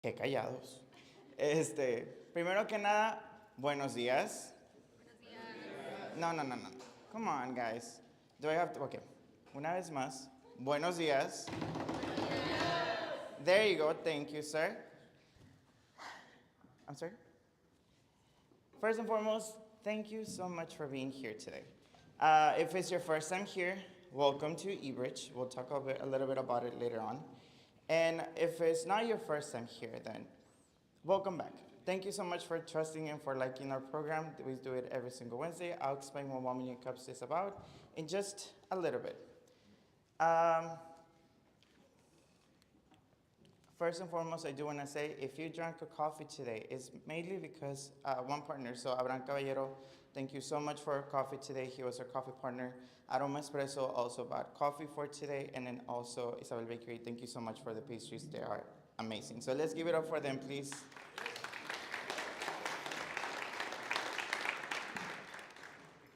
Qué callados. Primero que nada, buenos días. No, no, no, no. Come on, guys. Do I have to? Okay. Una vez más. Buenos días. There you go. Thank you, sir. I'm sorry? First and foremost, thank you so much for being here today. If it's your first time here, welcome to eBridge. We'll talk a little bit about it later on. And if it's not your first time here, then welcome back. Thank you so much for trusting and for liking our program. We do it every single Wednesday. I'll explain what 1 Million Cups is about in just a little bit. First and foremost, I do want to say, if you drank a coffee today, it's mainly because one partner, so Abraham Caballero, thank you so much for our coffee today. He was our coffee partner. Aroma Espresso also bought coffee for today, and then also Isabel Bakery, thank you so much for the pastries. They are amazing. So let's give it up for them, please.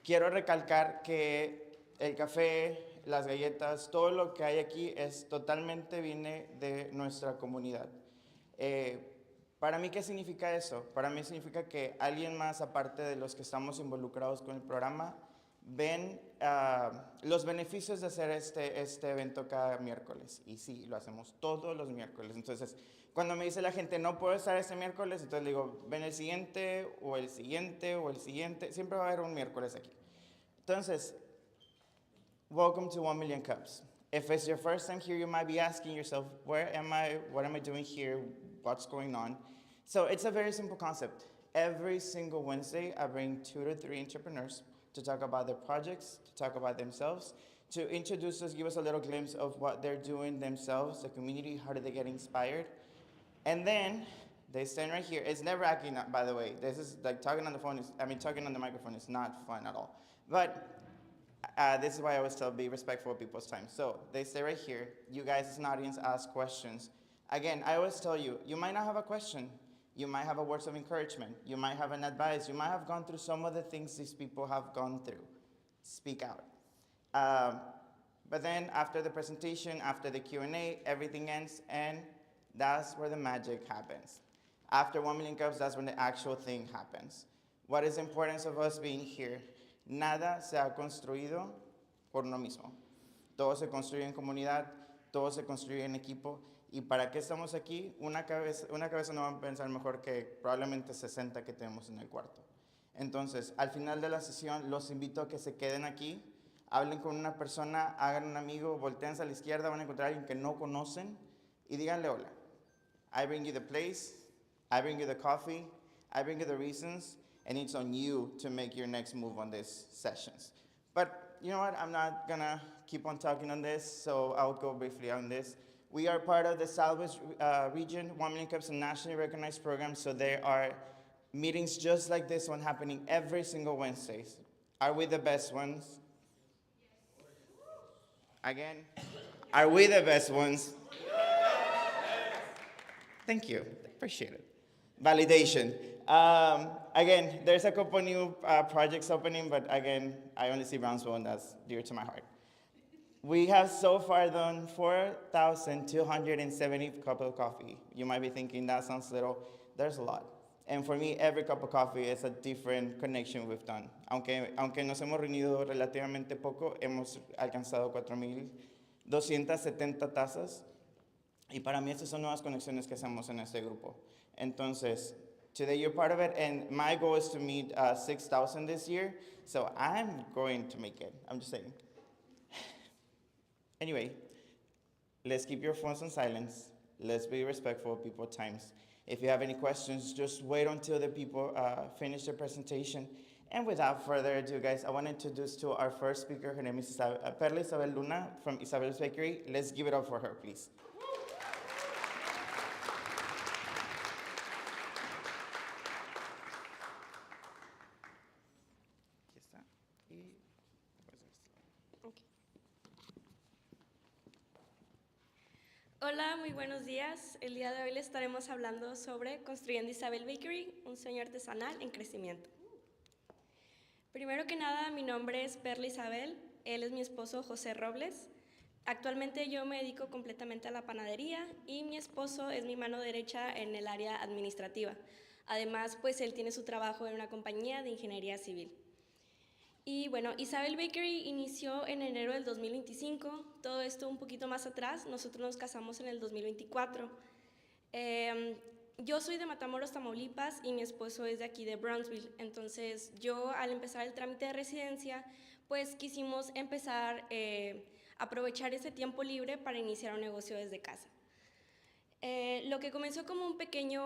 Quiero recalcar que el café, las galletas, todo lo que hay aquí es totalmente viene de nuestra comunidad. Para mí, ¿qué significa eso? Para mí significa que alguien más, aparte de los que estamos involucrados con el programa, ven los beneficios de hacer este evento cada miércoles. Y sí, lo hacemos todos los miércoles. Entonces, cuando me dice la gente, no puedo estar este miércoles, entonces le digo, ven el siguiente, o el siguiente, o el siguiente. Siempre va a haber un miércoles aquí. Entonces, welcome to 1 Million Cups. If it's your first time here, you might be asking yourself, where am I? What am I doing here? What's going on? So it's a very simple concept. Every single Wednesday, I bring 2 to 3 entrepreneurs to talk about their projects, to talk about themselves, to introduce us, give us a little glimpse of what they're doing themselves, the community, how do they get inspired. And then they stand right here. It's never acting up, by the way. This is like talking on the phone, talking on the microphone is not fun at all. But this is why I always tell, be respectful of people's time. So they stay right here. You guys as an audience ask questions. Again, I always tell you, you might not have a question. You might have a words of encouragement. You might have an advice. You might have gone through some of the things these people have gone through. Speak out. But then after the presentation, after the Q&A, everything ends, and that's where the magic happens. After 1 Million Cups, that's when the actual thing happens. What is the importance of us being here? Nada se ha construido por uno mismo. Todo se construye en comunidad, todo se construye en equipo. ¿Y para qué estamos aquí? Una cabeza no va a pensar mejor que probablemente 60 que tenemos en el cuarto. Entonces, al final de la sesión, los invito a que se queden aquí, hablen con una persona, hagan un amigo, volteen a la izquierda, van a encontrar a alguien que no conocen y díganle hola. I bring you the place, I bring you the coffee, I bring you the reasons, and it's on you to make your next move on these sessions. But you know what? I'm not going to keep on talking on this, so I'll go briefly on this. We are part of the Southwest region. 1 Million Cups, a nationally recognized program, so there are meetings just like this one happening every single Wednesdays. Are we the best ones? Again, are we the best ones? Thank you. Appreciate it. Validation. Again, there's a couple new projects opening, but again, I only see Brownsville, and that's dear to my heart. We have so far done 4,270 cups of coffee. You might be thinking that sounds little. There's a lot. And for me, every cup of coffee is a different connection we've done. Aunque nos hemos reunido relativamente poco, hemos alcanzado 4,270 tazas. Y para mí, estas son nuevas conexiones que hacemos en este grupo. Entonces, today you're part of it, and my goal is to meet 6,000 this year, so I'm going to make it. I'm just saying. Anyway, let's keep your phones on silence. Let's be respectful of people's times. If you have any questions, just wait until the people finish their presentation. And without further ado, guys, I want to introduce to our first speaker. Her name is Perla Isabel Luna from Isabel's Bakery. Let's give it up for her, please. Hola, muy buenos días. El día de hoy les estaremos hablando sobre Construyendo Isabel Bakery, un sueño artesanal en crecimiento. Primero que nada, mi nombre es Perla Isabel, él es mi esposo José Robles. Actualmente yo me dedico completamente a la panadería y mi esposo es mi mano derecha en el área administrativa. Además, pues él tiene su trabajo en una compañía de ingeniería civil. Y bueno, Isabel Bakery inició en enero del 2025, todo esto un poquito más atrás, nosotros nos casamos en el 2024. Yo soy de Matamoros, Tamaulipas, y mi esposo es de aquí de Brownsville. Entonces, yo al empezar el trámite de residencia, pues quisimos empezar a aprovechar ese tiempo libre para iniciar un negocio desde casa. Lo que comenzó como un pequeño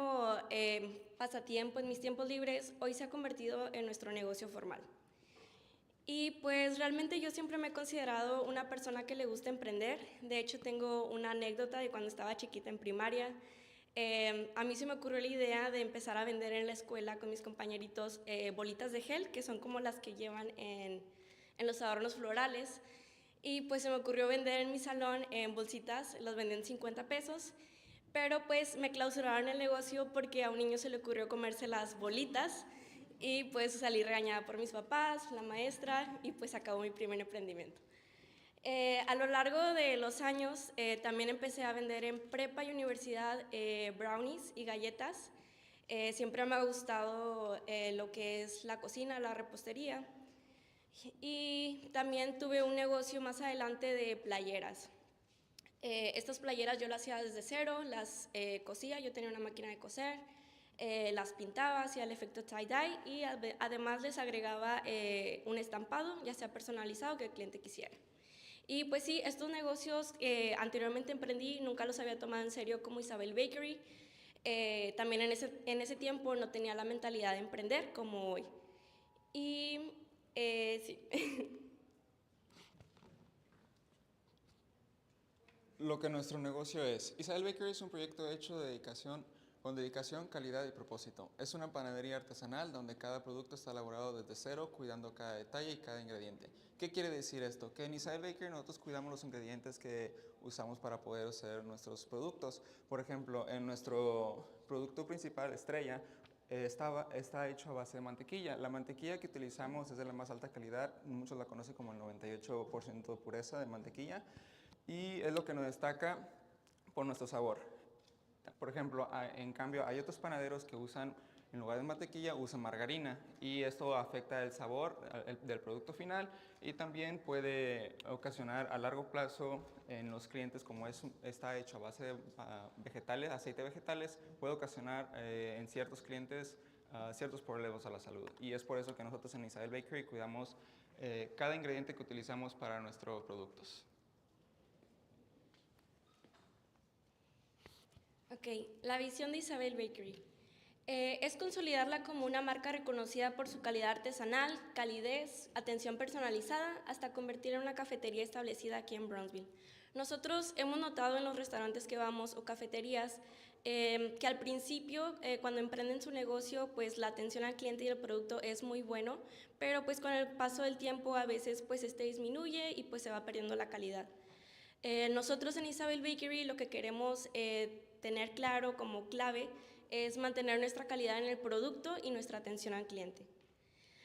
pasatiempo en mis tiempos libres, hoy se ha convertido en nuestro negocio formal. Y pues realmente yo siempre me he considerado una persona que le gusta emprender. De hecho, tengo una anécdota de cuando estaba chiquita en primaria. A mí se me ocurrió la idea de empezar a vender en la escuela con mis compañeritos bolitas de gel, que son como las que llevan en los adornos florales. Y pues se me ocurrió vender en mi salón en bolsitas, las vendí en 50 pesos. Pero pues me clausuraron el negocio porque a un niño se le ocurrió comerse las bolitas. Y pues salí regañada por mis papás, la maestra, y pues acabó mi primer emprendimiento. A lo largo de los años también empecé a vender en prepa y universidad brownies y galletas. Siempre me ha gustado lo que es la cocina, la repostería. Y también tuve un negocio más adelante de playeras. Estas playeras yo las hacía desde cero, las cosía, yo tenía una máquina de coser. Las pintaba, hacía el efecto tie-dye y además les agregaba un estampado, ya sea personalizado, que el cliente quisiera. Y pues sí, estos negocios anteriormente emprendí, nunca los había tomado en serio como Isabel Bakery. También en ese tiempo no tenía la mentalidad de emprender como hoy. Y sí. Lo que nuestro negocio es. Isabel Bakery es un proyecto hecho con dedicación, calidad y propósito. Es una panadería artesanal donde cada producto está elaborado desde cero, cuidando cada detalle y cada ingrediente. ¿Qué quiere decir esto? Que en Isabel Bakery nosotros cuidamos los ingredientes que usamos para poder hacer nuestros productos. Por ejemplo, en nuestro producto principal, estrella, está hecho a base de mantequilla. La mantequilla que utilizamos es de la más alta calidad, muchos la conocen como el 98% de pureza de mantequilla, y es lo que nos destaca por nuestro sabor. Por ejemplo, en cambio, hay otros panaderos que usan, en lugar de mantequilla, usan margarina, y esto afecta el sabor del producto final y también puede ocasionar a largo plazo en los clientes, como está hecho a base de vegetales, aceite de vegetales, puede ocasionar en ciertos clientes ciertos problemas a la salud. Y es por eso que nosotros en Isabel Bakery cuidamos cada ingrediente que utilizamos para nuestros productos. Ok, la visión de Isabel Bakery es consolidarla como una marca reconocida por su calidad artesanal, calidez, atención personalizada, hasta convertirla en una cafetería establecida aquí en Brownsville. Nosotros hemos notado en los restaurantes que vamos o cafeterías que al principio, cuando emprenden su negocio, pues la atención al cliente y el producto es muy bueno, pero pues con el paso del tiempo a veces pues disminuye y pues se va perdiendo la calidad. Nosotros en Isabel Bakery lo que queremos tener claro como clave es mantener nuestra calidad en el producto y nuestra atención al cliente.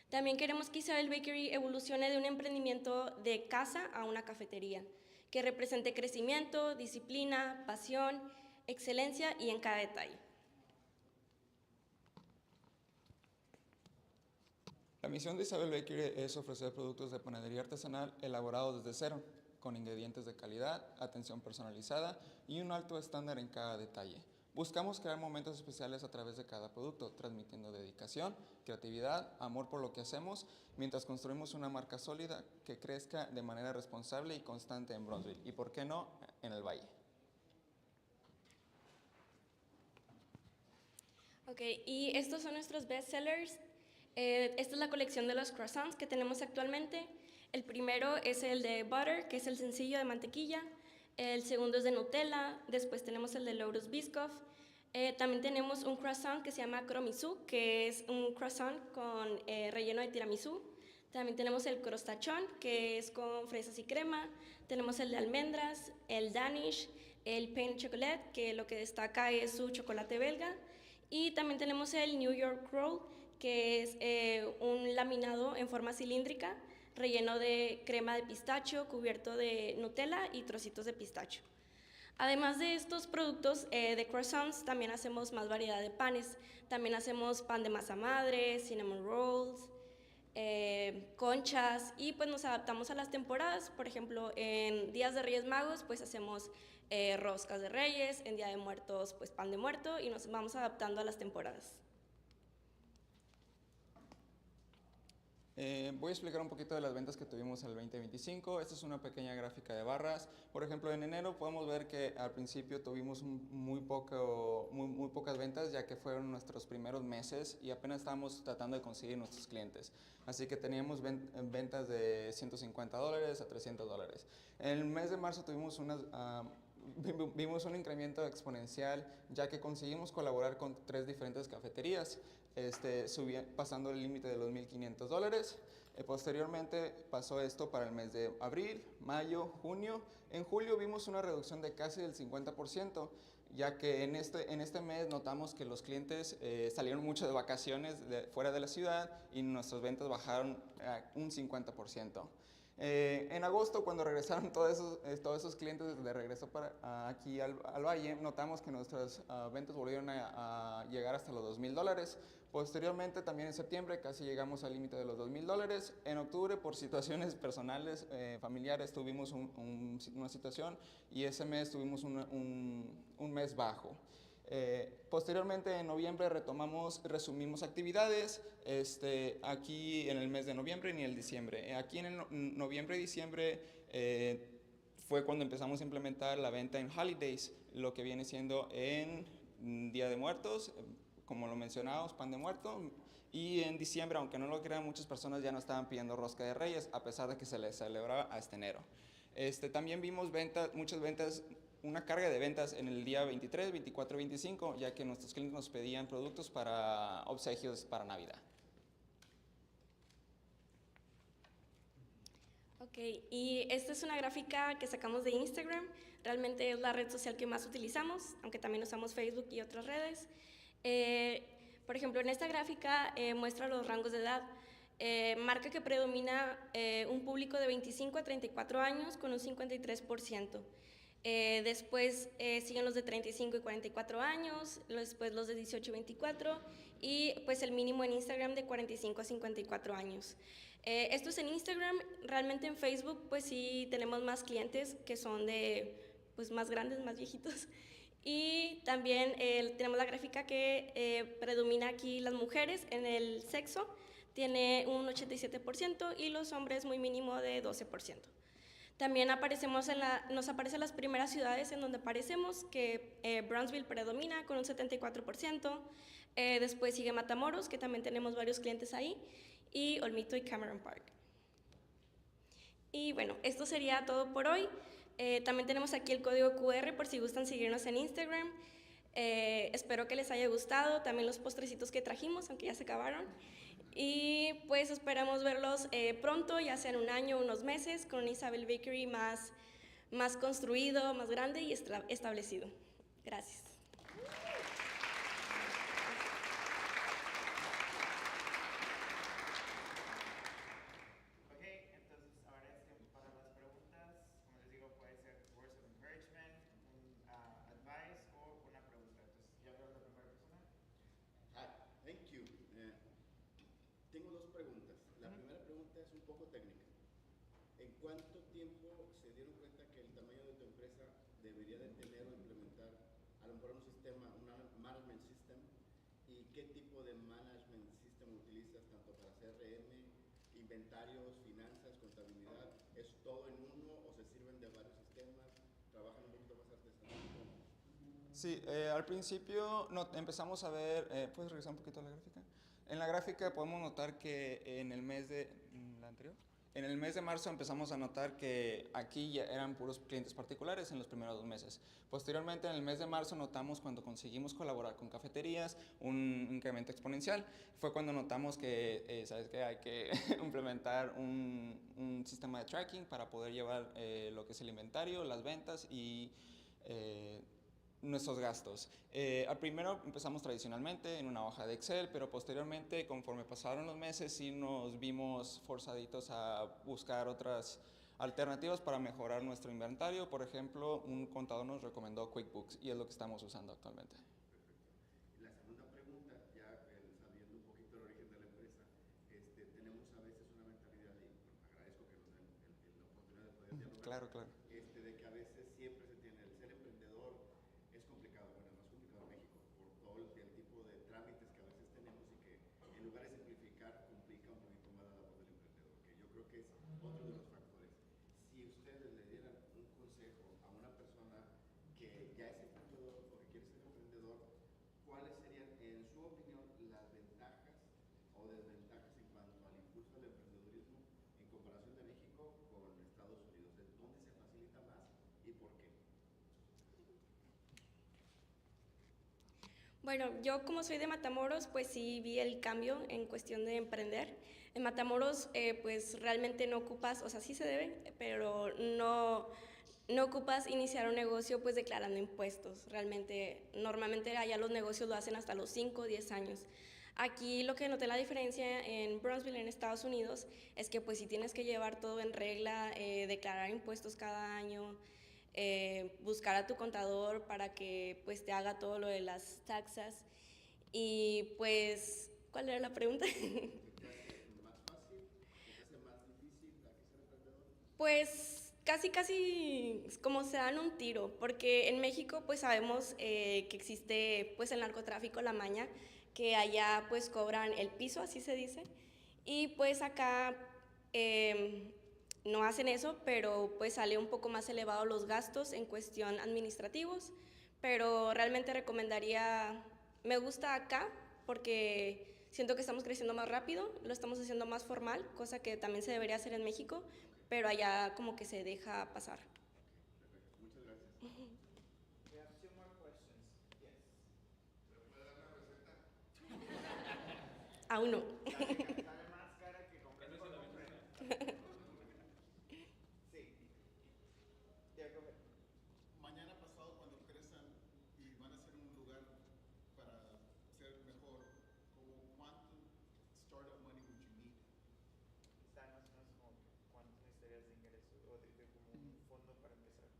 También queremos que Isabel Bakery evolucione de un emprendimiento de casa a una cafetería, que represente crecimiento, disciplina, pasión, excelencia y en cada detalle. La misión de Isabel Bakery es ofrecer productos de panadería artesanal elaborados desde cero, con ingredientes de calidad, atención personalizada y un alto estándar en cada detalle. Buscamos crear momentos especiales a través de cada producto, transmitiendo dedicación, creatividad, amor por lo que hacemos, mientras construimos una marca sólida que crezca de manera responsable y constante en Brownsville y, por qué no, en el Valle. Ok, y estos son nuestros best sellers. Esta es la colección de los croissants que tenemos actualmente. El primero es el de butter, que es el sencillo de mantequilla. El segundo es de Nutella. Después tenemos el de Lotus Biscoff. También tenemos un croissant que se llama Cromisú, que es un croissant con relleno de tiramisú. También tenemos el crostachón, que es con fresas y crema. Tenemos el de almendras, el Danish, el pain chocolate, que lo que destaca es su chocolate belga. Y también tenemos el New York Roll, que es un laminado en forma cilíndrica. relleno de crema de pistacho, cubierto de Nutella y trocitos de pistacho. Además de estos productos de croissants, también hacemos más variedad de panes. También hacemos pan de masa madre, cinnamon rolls, conchas, y pues nos adaptamos a las temporadas. Por ejemplo, en días de Reyes Magos pues hacemos roscas de Reyes, en Día de Muertos pues pan de muerto, y nos vamos adaptando a las temporadas. Voy a explicar un poquito de las ventas que tuvimos el 2025. Esta es una pequeña gráfica de barras. Por ejemplo, en enero podemos ver que al principio tuvimos muy pocas ventas, ya que fueron nuestros primeros meses y apenas estábamos tratando de conseguir nuestros clientes. Así que teníamos ventas de $150 a $300. En el mes de marzo tuvimos vimos un incremento exponencial, ya que conseguimos colaborar con 3 diferentes cafeterías, pasando el límite de los $1,500. Posteriormente pasó esto para el mes de abril, mayo, junio. En julio vimos una reducción de casi del 50%, ya que en este mes notamos que los clientes salieron mucho de vacaciones fuera de la ciudad y nuestras ventas bajaron un 50%. En agosto, cuando regresaron todos esos clientes de regreso aquí al valle, notamos que nuestras ventas volvieron a llegar hasta los $2,000. Posteriormente, también en septiembre, casi llegamos al límite de los $2,000. En octubre, por situaciones personales, familiares, tuvimos una situación y ese mes tuvimos un mes bajo. Posteriormente, en noviembre, resumimos actividades, aquí en el mes de noviembre ni el diciembre. Aquí en el noviembre y diciembre fue cuando empezamos a implementar la venta en holidays, lo que viene siendo en Día de Muertos, como lo mencionábamos, pan de muerto. Y en diciembre, aunque no lo crean, muchas personas ya no estaban pidiendo rosca de Reyes, a pesar de que se les celebraba hasta enero. También vimos muchas ventas, una carga de ventas en el día 23, 24 y 25, ya que nuestros clientes nos pedían productos para obsequios para Navidad. Ok, y esta es una gráfica que sacamos de Instagram. Realmente es la red social que más utilizamos, aunque también usamos Facebook y otras redes. Por ejemplo, en esta gráfica muestra los rangos de edad. Marca que predomina un público de 25 a 34 años con un 53%. Después siguen los de 35 y 44 años, después los de 18 y 24, y pues el mínimo en Instagram de 45 a 54 años. Esto es en Instagram. Realmente en Facebook pues sí tenemos más clientes que son pues más grandes, más viejitos. Y también tenemos la gráfica que predomina aquí las mujeres en el sexo, tiene un 87%, y los hombres muy mínimo de 12%. También nos aparecen las primeras ciudades en donde aparecemos, que Brownsville predomina con un 74%, después sigue Matamoros, que también tenemos varios clientes ahí, y Olmito y Cameron Park. Y bueno, esto sería todo por hoy. También tenemos aquí el código QR por si gustan seguirnos en Instagram. Espero que les haya gustado también los postrecitos que trajimos, aunque ya se acabaron. Y pues esperamos verlos pronto, ya sea en un año o unos meses, con un Isabel Bakery más construido, más grande y establecido. Gracias. Tengo 2 preguntas. La primera pregunta es un poco técnica. ¿En cuánto tiempo se dieron cuenta que el tamaño de tu empresa debería de tener o implementar a lo mejor un management system? ¿Y qué tipo de management system utilizas tanto para CRM, inventarios, finanzas, contabilidad? ¿Es todo en uno o se sirven de varios sistemas? ¿Trabajan un poquito más artesanal? Sí, al principio empezamos a ver, ¿puedes regresar un poquito a la gráfica? En la gráfica podemos notar que en el mes de marzo empezamos a notar que aquí ya eran puros clientes particulares en los primeros 2 meses. Posteriormente, en el mes de marzo notamos, cuando conseguimos colaborar con cafeterías, un incremento exponencial. Fue cuando notamos que, ¿sabes qué? Hay que implementar un sistema de tracking para poder llevar lo que es el inventario, las ventas y nuestros gastos. Al primero empezamos tradicionalmente en una hoja de Excel, pero posteriormente, conforme pasaron los meses, sí nos vimos forzaditos a buscar otras alternativas para mejorar nuestro inventario. Por ejemplo, un contador nos recomendó QuickBooks y es lo que estamos usando actualmente. Perfecto. La segunda pregunta, ya sabiendo un poquito el origen de la empresa, tenemos a veces una mentalidad, y bueno, agradezco que nos den la oportunidad de poder dialogar. Claro, claro. De que a veces siempre se tiene el ser emprendedor es complicado, bueno, es más complicado en México por todo el tipo de trámites que a veces tenemos y que en lugar de simplificar complica un poquito más la labor del emprendedor, que yo creo que es otro de los factores. Si ustedes le dieran un consejo a una persona que ya es emprendedor o que quiere ser emprendedor, ¿cuáles serían, en su opinión, las ventajas o desventajas en cuanto al impulso del emprendedurismo en comparación de México con Estados Unidos? ¿Dónde se facilita más y por qué? Bueno, yo como soy de Matamoros, pues sí vi el cambio en cuestión de emprender. En Matamoros, pues realmente no ocupas, o sea, sí se debe, pero no ocupas iniciar un negocio pues declarando impuestos. Realmente, normalmente allá los negocios lo hacen hasta los 5 o 10 años. Aquí lo que noté la diferencia en Brownsville, en Estados Unidos, es que pues sí tienes que llevar todo en regla, declarar impuestos cada año, buscar a tu contador para que pues te haga todo lo de las taxas. Y pues, ¿cuál era la pregunta? ¿Se te hace más fácil? ¿Se te hace más difícil aquí ser emprendedor? Pues casi como se dan un tiro, porque en México pues sabemos que existe pues el narcotráfico, la maña, que allá pues cobran el piso, así se dice, y pues acá no hacen eso, pero pues sale un poco más elevado los gastos en cuestión administrativos, pero realmente recomendaría, me gusta acá porque siento que estamos creciendo más rápido, lo estamos haciendo más formal, cosa que también se debería hacer en México, pero allá como que se deja pasar. Perfecto, muchas gracias. We have two more questions. Yes. Aún no. Sale más cara que comprar por comprar. Sí. Yeah, go ahead. Mañana pasado cuando crezcan y van a ser un lugar para ser mejor, como cuánto startup money would you need? Está más o menos como que cuánto necesitarías de ingreso o de como un fondo para empezar.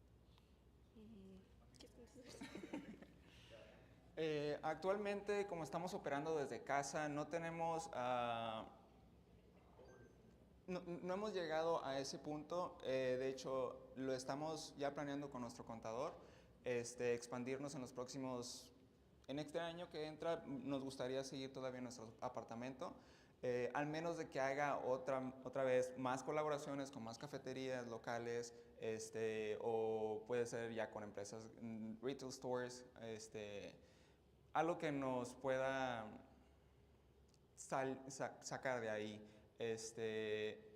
Actualmente, como estamos operando desde casa, no tenemos, no hemos llegado a ese punto. De hecho, lo estamos ya planeando con nuestro contador, expandirnos en los próximos, en este año que entra, nos gustaría seguir todavía en nuestro apartamento, al menos de que haga otra vez más colaboraciones con más cafeterías locales, o puede ser ya con empresas, retail stores, algo que nos pueda sacar de ahí.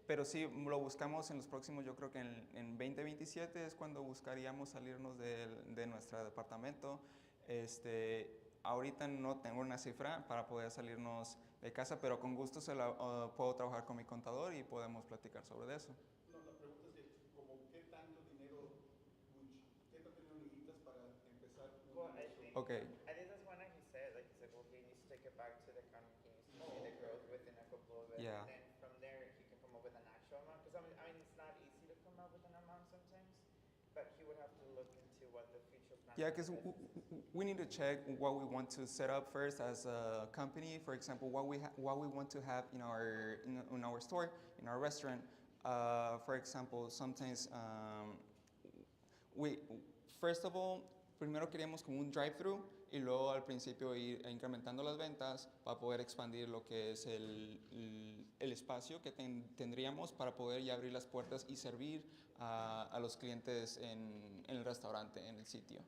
Pero sí, lo buscamos en los próximos, yo creo que en 2027 es cuando buscaríamos salirnos de nuestro departamento. Ahorita no tengo una cifra para poder salirnos de casa, pero con gusto puedo trabajar con mi contador y podemos platicar sobre eso. No, la pregunta es que, como, ¿qué tanto dinero, qué tanto dinero necesitas para empezar un Well, negocio? Okay. I think that's one that he said, well, he needs to take it back to the economy, he needs to see the growth within a couple of it, Yeah. and then from there he can come up with an actual amount, because I mean, it's not easy to come up with an amount sometimes, but he would have to look into what the future plans Yeah, because are. we need to check what we want to set up first as a company. For example, what we want to have in our store, in our restaurant. For example, sometimes we first of all, primero queríamos como un drive-thru y luego al principio ir incrementando las ventas para poder expandir lo que es el espacio que tendríamos para poder ya abrir las puertas y servir a los clientes en el restaurante, en el sitio.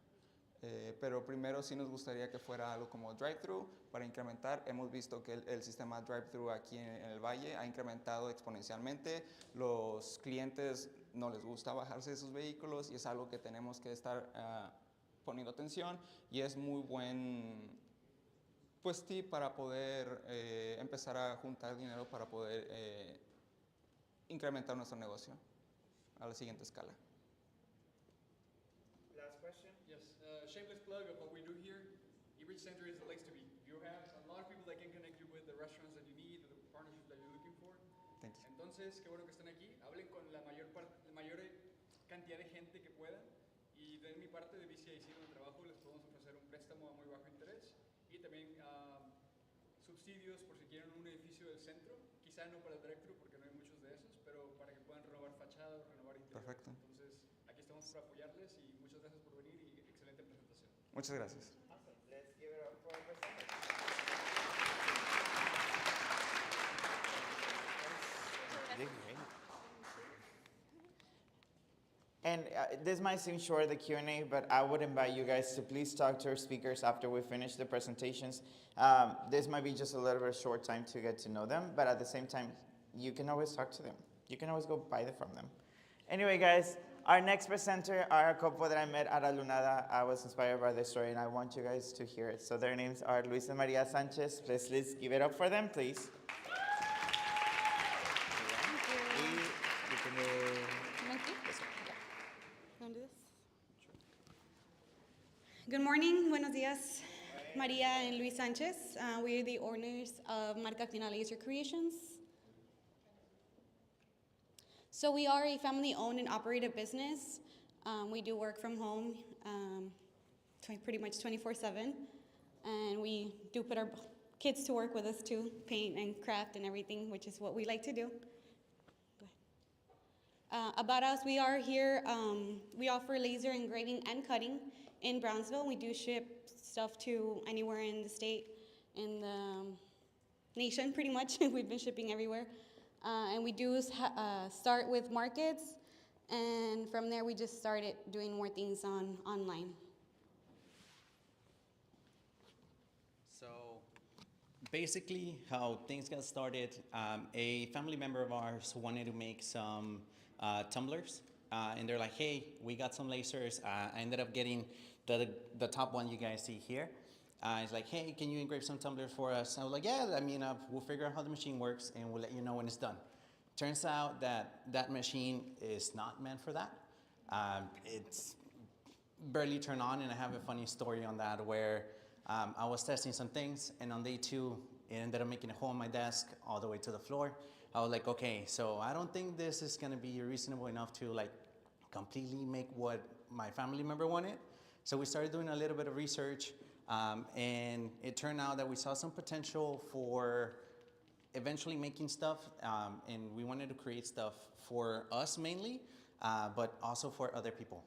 Pero primero sí nos gustaría que fuera algo como drive-thru para incrementar. Hemos visto que el sistema drive-thru aquí en el Valle ha incrementado exponencialmente. Los clientes no les gusta bajarse de sus vehículos y es algo que tenemos que estar poniendo atención, y es muy buen pues tip para poder empezar a juntar dinero para poder incrementar nuestro negocio a la siguiente escala. Last question? Yes, shameless plug. plug of what we do here. eRich Center is the place to be. You have a lot of people that can connect you with the restaurants that you need, the partnerships that you're looking for. Thanks. Entonces, qué bueno que estén aquí. Hablen con la mayor cantidad de gente que puedan. Y de mi parte de BCIC, donde trabajo, les podemos ofrecer un préstamo a muy bajo interés. Y también subsidios por si quieren un edificio del centro. Quizá no para el drive-thru porque no hay muchos de esos, pero para que puedan renovar fachadas, renovar interior. Perfecto. Entonces, aquí estamos para apoyarles y muchas gracias por venir y excelente presentación. Muchas gracias. Awesome. Let's give it up for our presenter. Did great. And this might seem short, the Q&A, but I would invite you guys to please talk to our speakers after we finish the presentations. This might be just a little bit short time to get to know them, but at the same time, you can always talk to them. You can always go buy it from them. Anyway, guys, our next presenter are a couple that I met at Alunada. I was inspired by their story, and I want you guys to hear it. So their names are Luis and Maria Sanchez. Please give it up for them, please. Good morning, buenos días, Maria and Luis Sanchez. We are the owners of Marca Ctina Laser Creations. So we are a family-owned and operated business. We do work from home pretty much 24/7, and we do put our kids to work with us too, paint and craft and everything, which is what we like to do. Go ahead. About us, we are here, we offer laser engraving and cutting in Brownsville. We do ship stuff to anywhere in the state, in the nation pretty much. We've been shipping everywhere. And we do start with markets, and from there we just started doing more things online. So basically how things got started, a family member of ours wanted to make some tumblers, and they're like, hey, we got some lasers. I ended up getting the top one you guys see here. It's like, hey, can you engrave some tumblers for us? I was like, yeah, I mean, we'll figure out how the machine works and we'll let you know when it's done. Turns out that that machine is not meant for that. It's barely turned on, and I have a funny story on that where I was testing some things, and on day 2, it ended up making a hole in my desk all the way to the floor. I was like, okay, so I don't think this is gonna be reasonable enough to like completely make what my family member wanted. So we started doing a little bit of research, and it turned out that we saw some potential for eventually making stuff, and we wanted to create stuff for us mainly, but also for other people.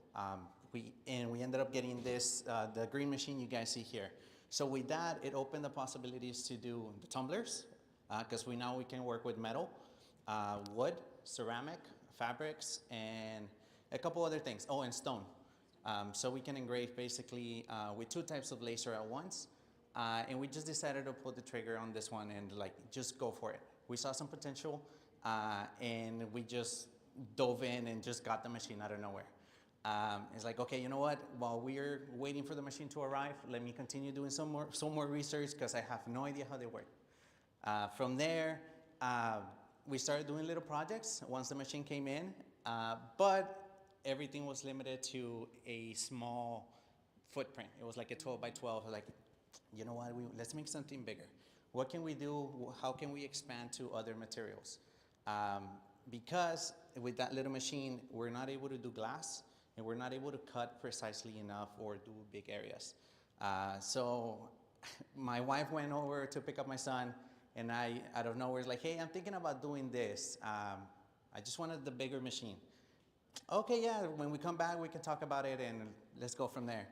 We ended up getting this, the green machine you guys see here. So with that, it opened the possibilities to do the tumblers, because we can work with metal, wood, ceramic, fabrics, and a couple other things. Oh, and stone. So we can engrave basically with 2 types of laser at once. And we just decided to pull the trigger on this one and like just go for it. We saw some potential, and we just dove in and just got the machine out of nowhere. It's like, okay, you know what? While we're waiting for the machine to arrive, let me continue doing some more research because I have no idea how they work. From there, we started doing little projects once the machine came in, but everything was limited to a small footprint. It was like a 12 by 12. Like, you know what? Let's make something bigger. What can we do? How can we expand to other materials? Because with that little machine, we're not able to do glass, and we're not able to cut precisely enough or do big areas. So my wife went over to pick up my son, and I, out of nowhere, was like, hey, I'm thinking about doing this. I just wanted the bigger machine. Okay, yeah, when we come back, we can talk about it, and let's go from there.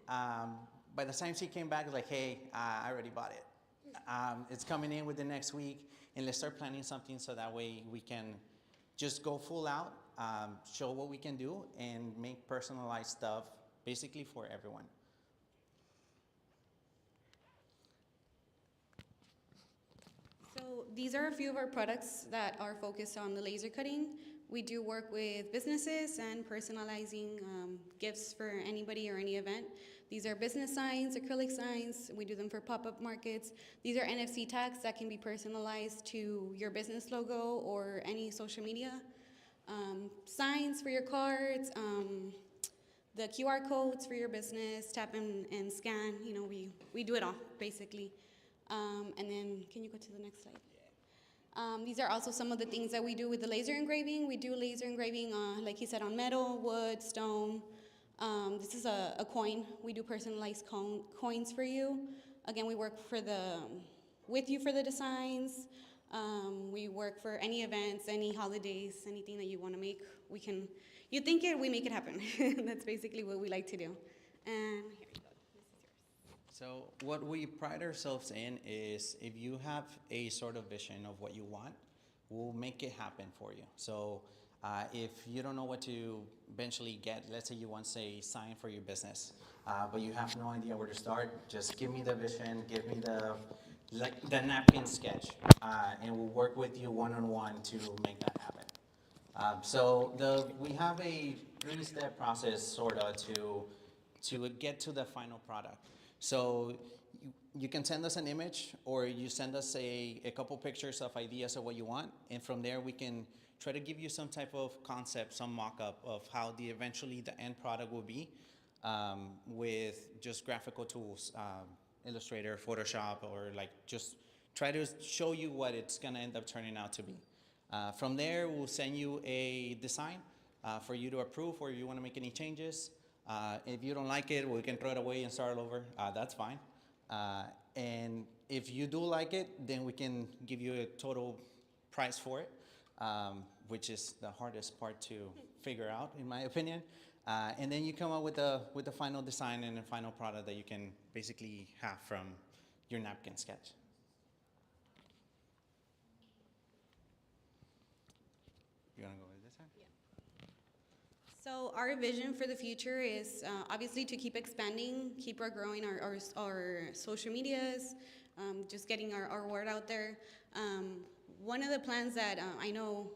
By the time she came back, I was like, hey, I already bought it. It's coming in within next week, and let's start planning something so that way we can just go full out, show what we can do, and make personalized stuff basically for everyone. So these are a few of our products that are focused on the laser cutting. We do work with businesses and personalizing gifts for anybody or any event. These are business signs, acrylic signs. We do them for pop-up markets. These are NFC tags that can be personalized to your business logo or any social media. Signs for your cards, the QR codes for your business, tap and scan. You know, we do it all, basically. And then, can you go to the next slide? These are also some of the things that we do with the laser engraving. We do laser engraving, like he said, on metal, wood, stone. This is a coin. We do personalized coins for you. Again, we work with you for the designs. We work for any events, any holidays, anything that you want to make. You think it, we make it happen. That's basically what we like to do. And here you go. This is yours. So what we pride ourselves in is if you have a sort of vision of what you want, we'll make it happen for you. So if you don't know what to eventually get, let's say you want, say, sign for your business, but you have no idea where to start, just give me the vision, give me the napkin sketch, and we'll work with you one-on-one to make that happen. So we have a 3-step process sort of to get to the final product. So you can send us an image, or you send us a couple pictures of ideas of what you want, and from there we can try to give you some type of concept, some mock-up of how eventually the end product will be, with just graphical tools, Illustrator, Photoshop, or like just try to show you what it's gonna end up turning out to be. From there, we'll send you a design for you to approve, or if you want to make any changes. If you don't like it, we can throw it away and start over. That's fine. And if you do like it, then we can give you a total price for it, which is the hardest part to figure out, in my opinion. And then you come up with the final design and the final product that you can basically have from your napkin sketch. You want to go with this one? Yeah. So our vision for the future is obviously to keep expanding, keep growing our social medias, just getting our word out there. One of the plans that I know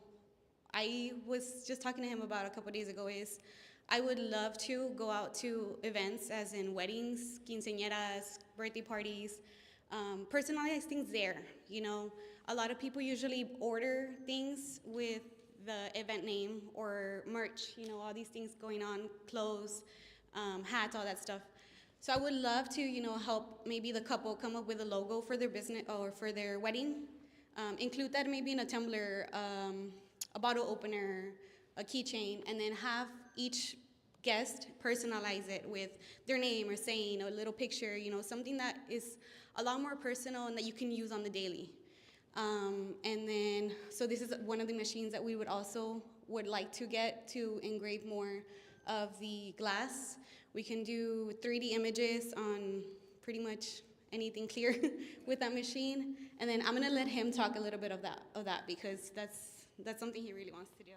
I was just talking to him about a couple days ago is I would love to go out to events, as in weddings, quinceañeras, birthday parties, personalize things there. You know, a lot of people usually order things with the event name or merch, you know, all these things going on, clothes, hats, all that stuff. So I would love to, you know, help maybe the couple come up with a logo for their business or for their wedding. Include that maybe in a tumbler, a bottle opener, a keychain, and then have each guest personalize it with their name or saying, a little picture, you know, something that is a lot more personal and that you can use on the daily. And then, so this is one of the machines that we would like to get to engrave more of the glass. We can do 3D images on pretty much anything clear with that machine. And then I'm gonna let him talk a little bit of that because that's something he really wants to do.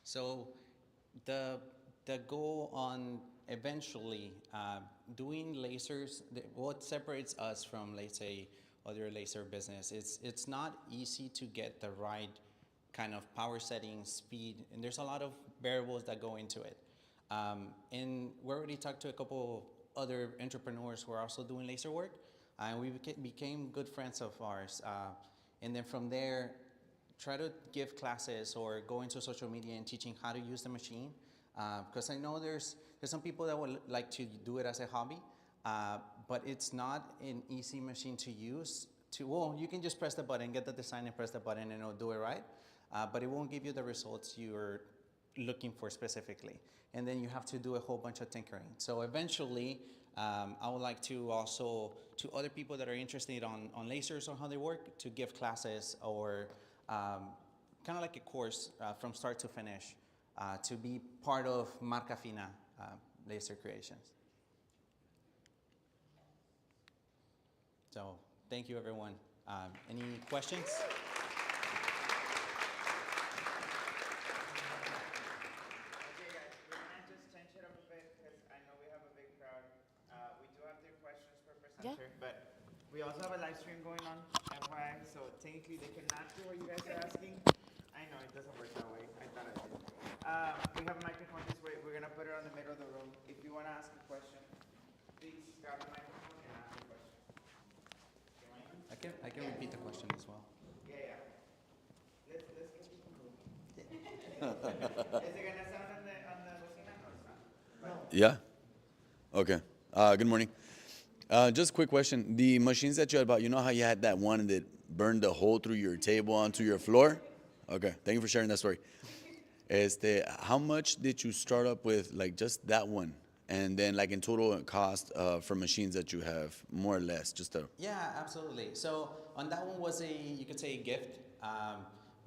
So the goal on eventually doing lasers, what separates us from, let's say, other laser business, it's not easy to get the right kind of power settings, speed, and there's a lot of variables that go into it. And we already talked to a couple other entrepreneurs who are also doing laser work, and we became good friends of ours. And then from there, try to give classes or go into social media and teaching how to use the machine. Because I know there's some people that would like to do it as a hobby, but it's not an easy machine to use. Well, you can just press the button, get the design and press the button and it'll do it right, but it won't give you the results you're looking for specifically. And then you have to do a whole bunch of tinkering. So eventually, I would like to also, to other people that are interested on lasers or how they work, to give classes or kind of like a course from start to finish, to be part of Marca Fina Laser Creations. So thank you, everyone. Any questions? Okay, guys, we're gonna just change it up a bit because I know we have a big crowd. We do have 3 questions per presenter, but we also have a live stream going on, FYI, so technically they cannot do what you guys are asking. I know it doesn't work that way. I thought it did. We have a microphone this way. We're gonna put it on the middle of the room. If you wanna ask a question, please grab the microphone and ask a question. I can repeat the question as well. Yeah. Let's get people moving. Is it gonna sound on the bocina? No, it's not. But Yeah. Okay. Good morning. Just a quick question. The machines that you had bought, you know how you had that one that burned a hole through your table onto your floor? Okay. Thank you for sharing that story. How much did you start up with, like just that one? And then like in total cost for machines that you have, more or less, just a... Yeah, absolutely. So on that one was you could say a gift.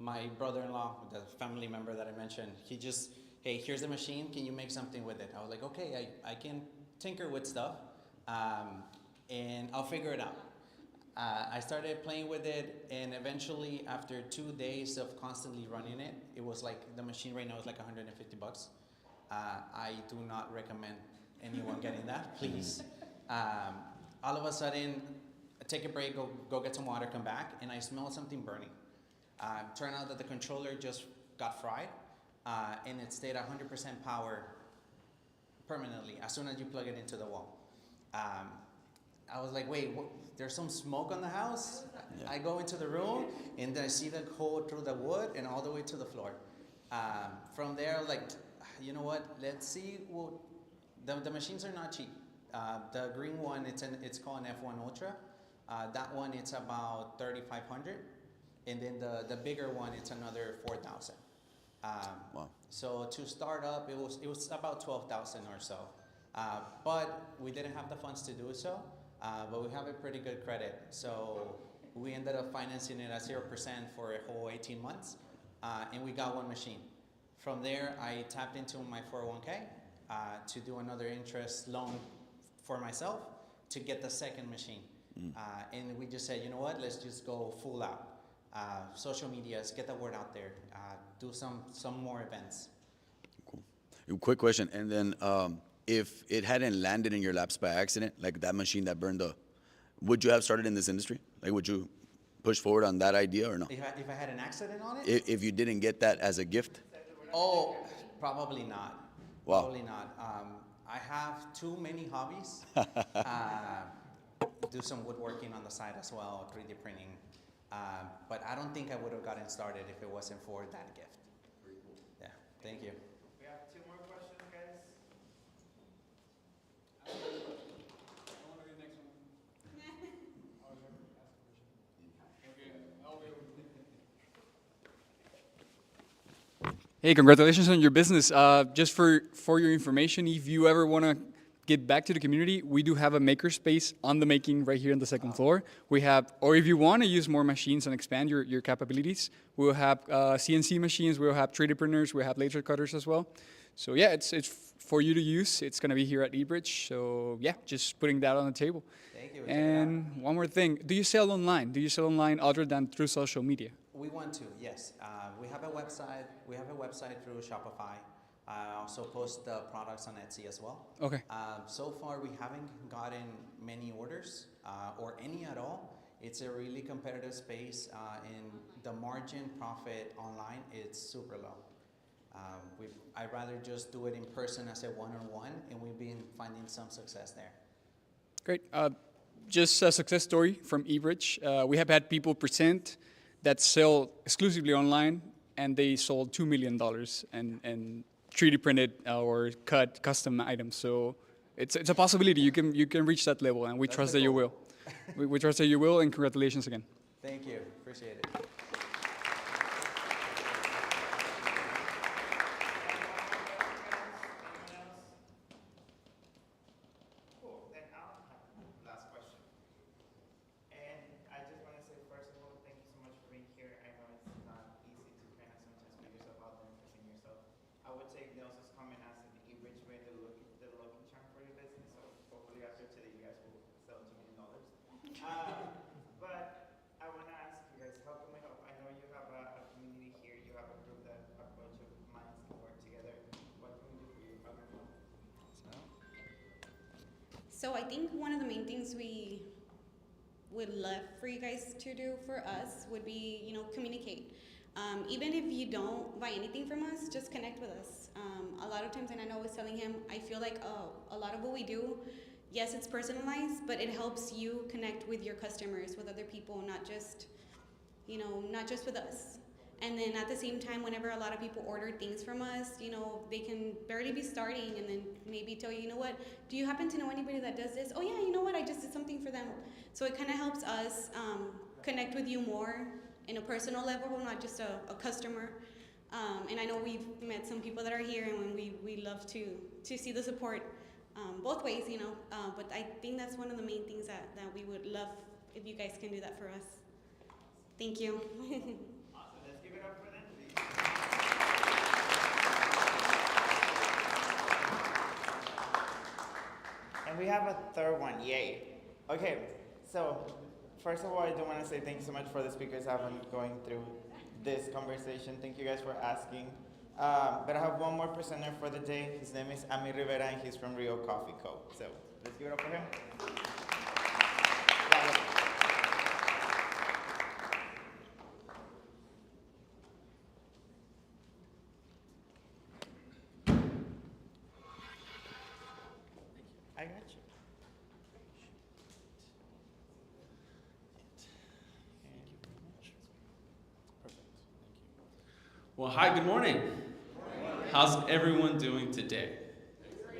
My brother-in-law, the family member that I mentioned, he just, hey, here's the machine. Can you make something with it? I was like, okay, I can tinker with stuff, and I'll figure it out. I started playing with it, and eventually, after 2 days of constantly running it, it was like, the machine right now is like $150. I do not recommend anyone getting that, please. All of a sudden, take a break, go get some water, come back, and I smelled something burning. Turned out that the controller just got fried, and it stayed 100% power permanently as soon as you plug it into the wall. I was like, wait, there's some smoke on the house? Yeah. I go into the room, and then I see the hole through the wood and all the way to the floor. From there, I was like, you know what, let's see. Well, the machines are not cheap. The green one, it's called an F1 Ultra. That one, it's about $3,500. And then the bigger one, it's another $4,000. Wow. So to start up, it was about $12,000 or so. But we didn't have the funds to do so. But we have a pretty good credit. So we ended up financing it at 0% for a whole 18 months. And we got one machine. From there, I tapped into my 401k to do another interest loan for myself to get the second machine. And we just said, you know what, let's just go full out. Social medias, get the word out there, do some more events. Cool. Quick question, and then if it hadn't landed in your laps by accident, like that machine that burned would you have started in this industry? Like, would you push forward on that idea or no? If I had an accident on it? If you didn't get that as a gift? Oh, probably not. Wow. Probably not. I have too many hobbies. Do some woodworking on the side as well, 3D printing. But I don't think I would have gotten started if it wasn't for that gift. Yeah, thank you. We have 2 more questions, guys. I want to be the next one. I'll never ask a question. Okay, I'll be able to. Hey, congratulations on your business. Just for your information, if you ever want to give back to the community, we do have a makerspace on the making right here on the 2nd floor. We have, or if you want to use more machines and expand your capabilities, we'll have CNC machines, we'll have 3D printers, we'll have laser cutters as well. So yeah, it's for you to use. It's going to be here at eBridge. So yeah, just putting that on the table. Thank you. And one more thing, do you sell online? Do you sell online other than through social media? We want to, yes. We have a website. We have a website through Shopify. I also post the products on Etsy as well. Okay. So far, we haven't gotten many orders or any at all. It's a really competitive space, and the margin profit online is super low. I'd rather just do it in person as a one-on-one, and we've been finding some success there. Great. Just a success story from eBridge. We have had people present that sell exclusively online, and they sold $2 million and 3D printed or cut custom items. So it's a possibility. You can reach that level, and we trust that you will. We trust that you will, and congratulations again. Thank you. Appreciate it. Cool. Then I'll have last question. And I just want to say, first of all, thank you so much for being here. I know it's not easy to kind of sometimes put yourself out there and present yourself. I would take Nelson's comment as the eBridge way, the lucky charm for your business. So hopefully after today, you guys will sell $2 million. But I want to ask you guys, how can we help? I know you have a community here. You have a group that a bunch of minds can work together. What can we do for you? How can we help? So I think one of the main things we would love for you guys to do for us would be, communicate. Even if you don't buy anything from us, just connect with us. A lot of times, and I know I was telling him, I feel like a lot of what we do, yes, it's personalized, but it helps you connect with your customers, with other people, not just with us. And then at the same time, whenever a lot of people order things from us, you know, they can barely be starting and then maybe tell you, you know what, do you happen to know anybody that does this? Oh yeah, you know what, I just did something for them. So it kind of helps us connect with you more in a personal level, not just a customer. And I know we've met some people that are here, and we love to see the support both ways, you know. But I think that's one of the main things that we would love if you guys can do that for us. Thank you. Awesome. Let's give it up for them, please. And we have a third one. Yay. Okay, so first of all, I do want to say thank you so much for the speakers having going through this conversation. Thank you guys for asking. But I have one more presenter for the day. His name is Amir Rivera, and he's from Rio Coffee Co. So let's give it up for him. I got you. Well, hi, good morning. How's everyone doing today?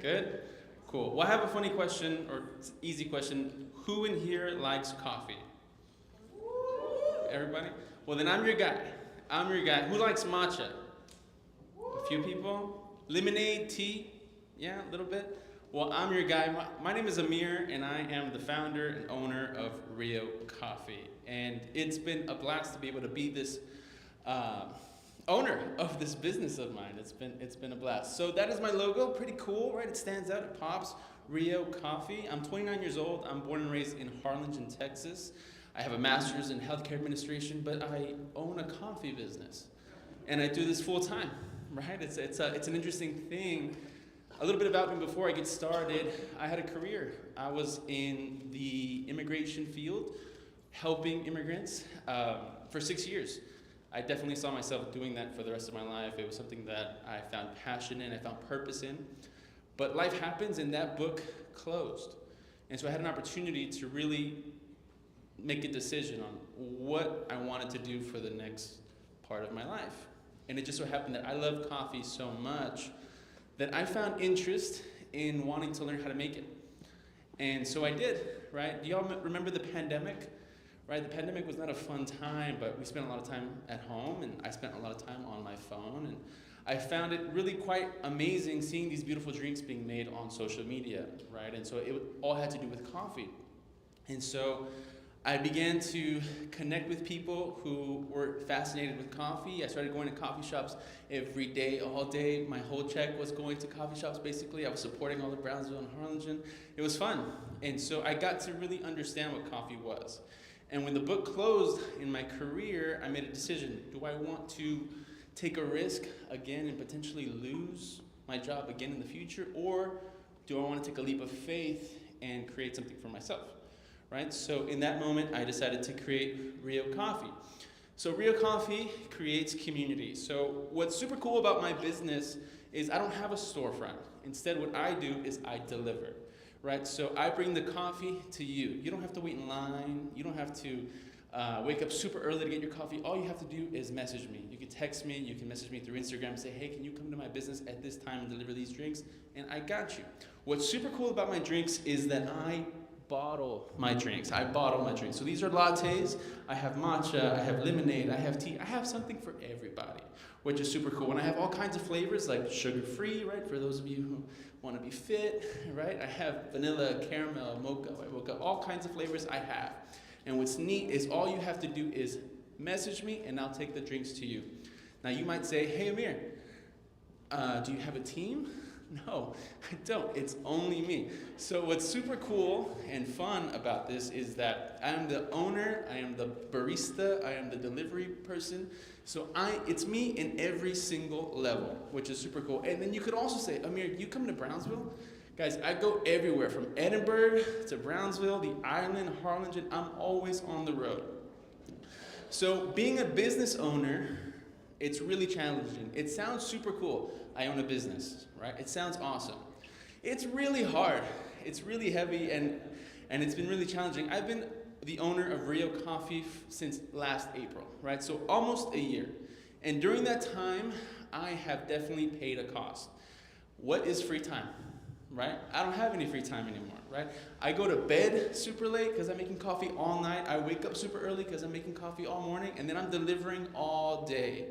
Good? Cool. Well, I have a funny question, or easy question. Who in here likes coffee? Everybody? Well, then I'm your guy. I'm your guy. Who likes matcha? A few people? Lemonade, tea? Yeah, a little bit? Well, I'm your guy. My name is Amir, and I am the founder and owner of Rio Coffee. And it's been a blast to be able to be this owner of this business of mine. It's been a blast. So that is my logo. Pretty cool, right? It stands out. It pops. Rio Coffee. I'm 29 years old. I'm born and raised in Harlingen, Texas. I have a master's in healthcare administration, but I own a coffee business, and I do this full time. Right? It's an interesting thing. A little bit about me before I get started. I had a career. I was in the immigration field, helping immigrants for 6 years. I definitely saw myself doing that for the rest of my life. It was something that I found passion in, I found purpose in. But life happens, and that book closed. And so I had an opportunity to really make a decision on what I wanted to do for the next part of my life. And it just so happened that I love coffee so much that I found interest in wanting to learn how to make it. And so I did, right? Do y'all remember the pandemic? Right, the pandemic was not a fun time, but we spent a lot of time at home, and I spent a lot of time on my phone, and I found it really quite amazing seeing these beautiful drinks being made on social media, right? And so it all had to do with coffee. And so I began to connect with people who were fascinated with coffee. I started going to coffee shops every day, all day. My whole check was going to coffee shops, basically. I was supporting all of Brownsville and Harlingen. It was fun. And so I got to really understand what coffee was. And when the book closed in my career, I made a decision. Do I want to take a risk again and potentially lose my job again in the future? Or do I want to take a leap of faith and create something for myself? Right? So in that moment, I decided to create Rio Coffee. So Rio Coffee creates community. So what's super cool about my business is I don't have a storefront. Instead, what I do is I deliver. Right, so I bring the coffee to you. You don't have to wait in line. You don't have to wake up super early to get your coffee. All you have to do is message me. You can text me. You can message me through Instagram and say, hey, can you come to my business at this time and deliver these drinks? And I got you. What's super cool about my drinks is that I bottle my drinks. I bottle my drinks. So these are lattes. I have matcha. I have lemonade. I have tea. I have something for everybody, which is super cool. And I have all kinds of flavors like sugar-free, right, for those of you who want to be fit, right? I have vanilla, caramel, mocha, white mocha, all kinds of flavors I have. And what's neat is all you have to do is message me, and I'll take the drinks to you. Now you might say, hey Amir, do you have a team? No, I don't. It's only me. So what's super cool and fun about this is that I am the owner, I am the barista, I am the delivery person. So it's me in every single level, which is super cool. And then you could also say, Amir, you come to Brownsville? Guys, I go everywhere from Edinburgh to Brownsville, the island, Harlingen. I'm always on the road. So being a business owner, it's really challenging. It sounds super cool. I own a business, right? It sounds awesome. It's really hard. It's really heavy, and it's been really challenging. I've been the owner of Rio Coffee since last April, right? So almost a year. And during that time, I have definitely paid a cost. What is free time, right? I don't have any free time anymore, right? I go to bed super late because I'm making coffee all night. I wake up super early because I'm making coffee all morning, and then I'm delivering all day.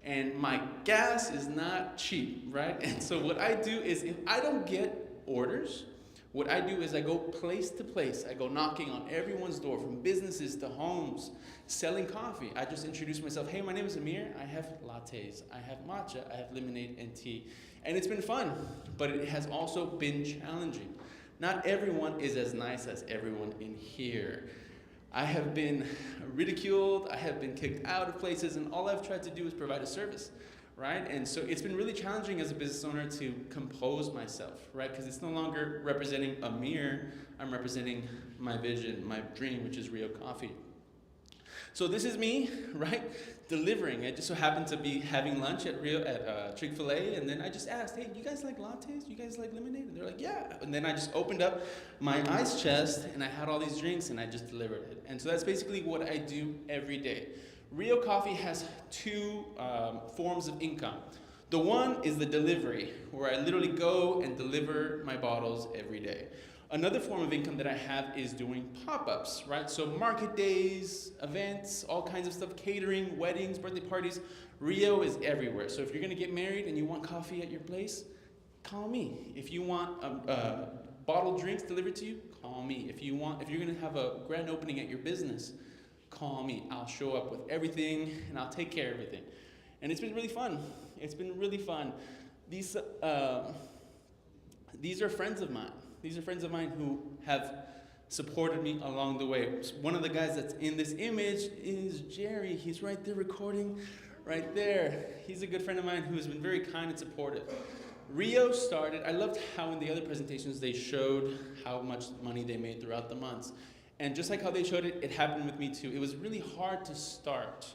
And my gas is not cheap, right? And so what I do is, if I don't get orders, what I do is I go place to place. I go knocking on everyone's door, from businesses to homes, selling coffee. I just introduce myself. Hey, my name is Amir. I have lattes. I have matcha. I have lemonade and tea. And it's been fun, but it has also been challenging. Not everyone is as nice as everyone in here. I have been ridiculed. I have been kicked out of places, and all I've tried to do is provide a service. Right? And so it's been really challenging as a business owner to compose myself, right? Because it's no longer representing Amir, I'm representing my vision, my dream, which is Rio Coffee. So this is me, right? Delivering. I just so happened to be having lunch at Chick-fil-A, and then I just asked, hey, you guys like lattes? You guys like lemonade? And they're like, yeah. And then I just opened up my ice chest, and I had all these drinks, and I just delivered it. And so that's basically what I do every day. Rio Coffee has two forms of income. The one is the delivery, where I literally go and deliver my bottles every day. Another form of income that I have is doing pop-ups, right? So market days, events, all kinds of stuff, catering, weddings, birthday parties. Rio is everywhere. So if you're gonna get married and you want coffee at your place, call me. If you want bottled drinks delivered to you, call me. If you're gonna have a grand opening at your business, call me. I'll show up with everything, and I'll take care of everything. And it's been really fun. It's been really fun. These are friends of mine. These are friends of mine who have supported me along the way. One of the guys that's in this image is Jerry. He's right there recording, right there. He's a good friend of mine who has been very kind and supportive. Rio started, I loved how in the other presentations they showed how much money they made throughout the months. And just like how they showed it, it happened with me too. It was really hard to start,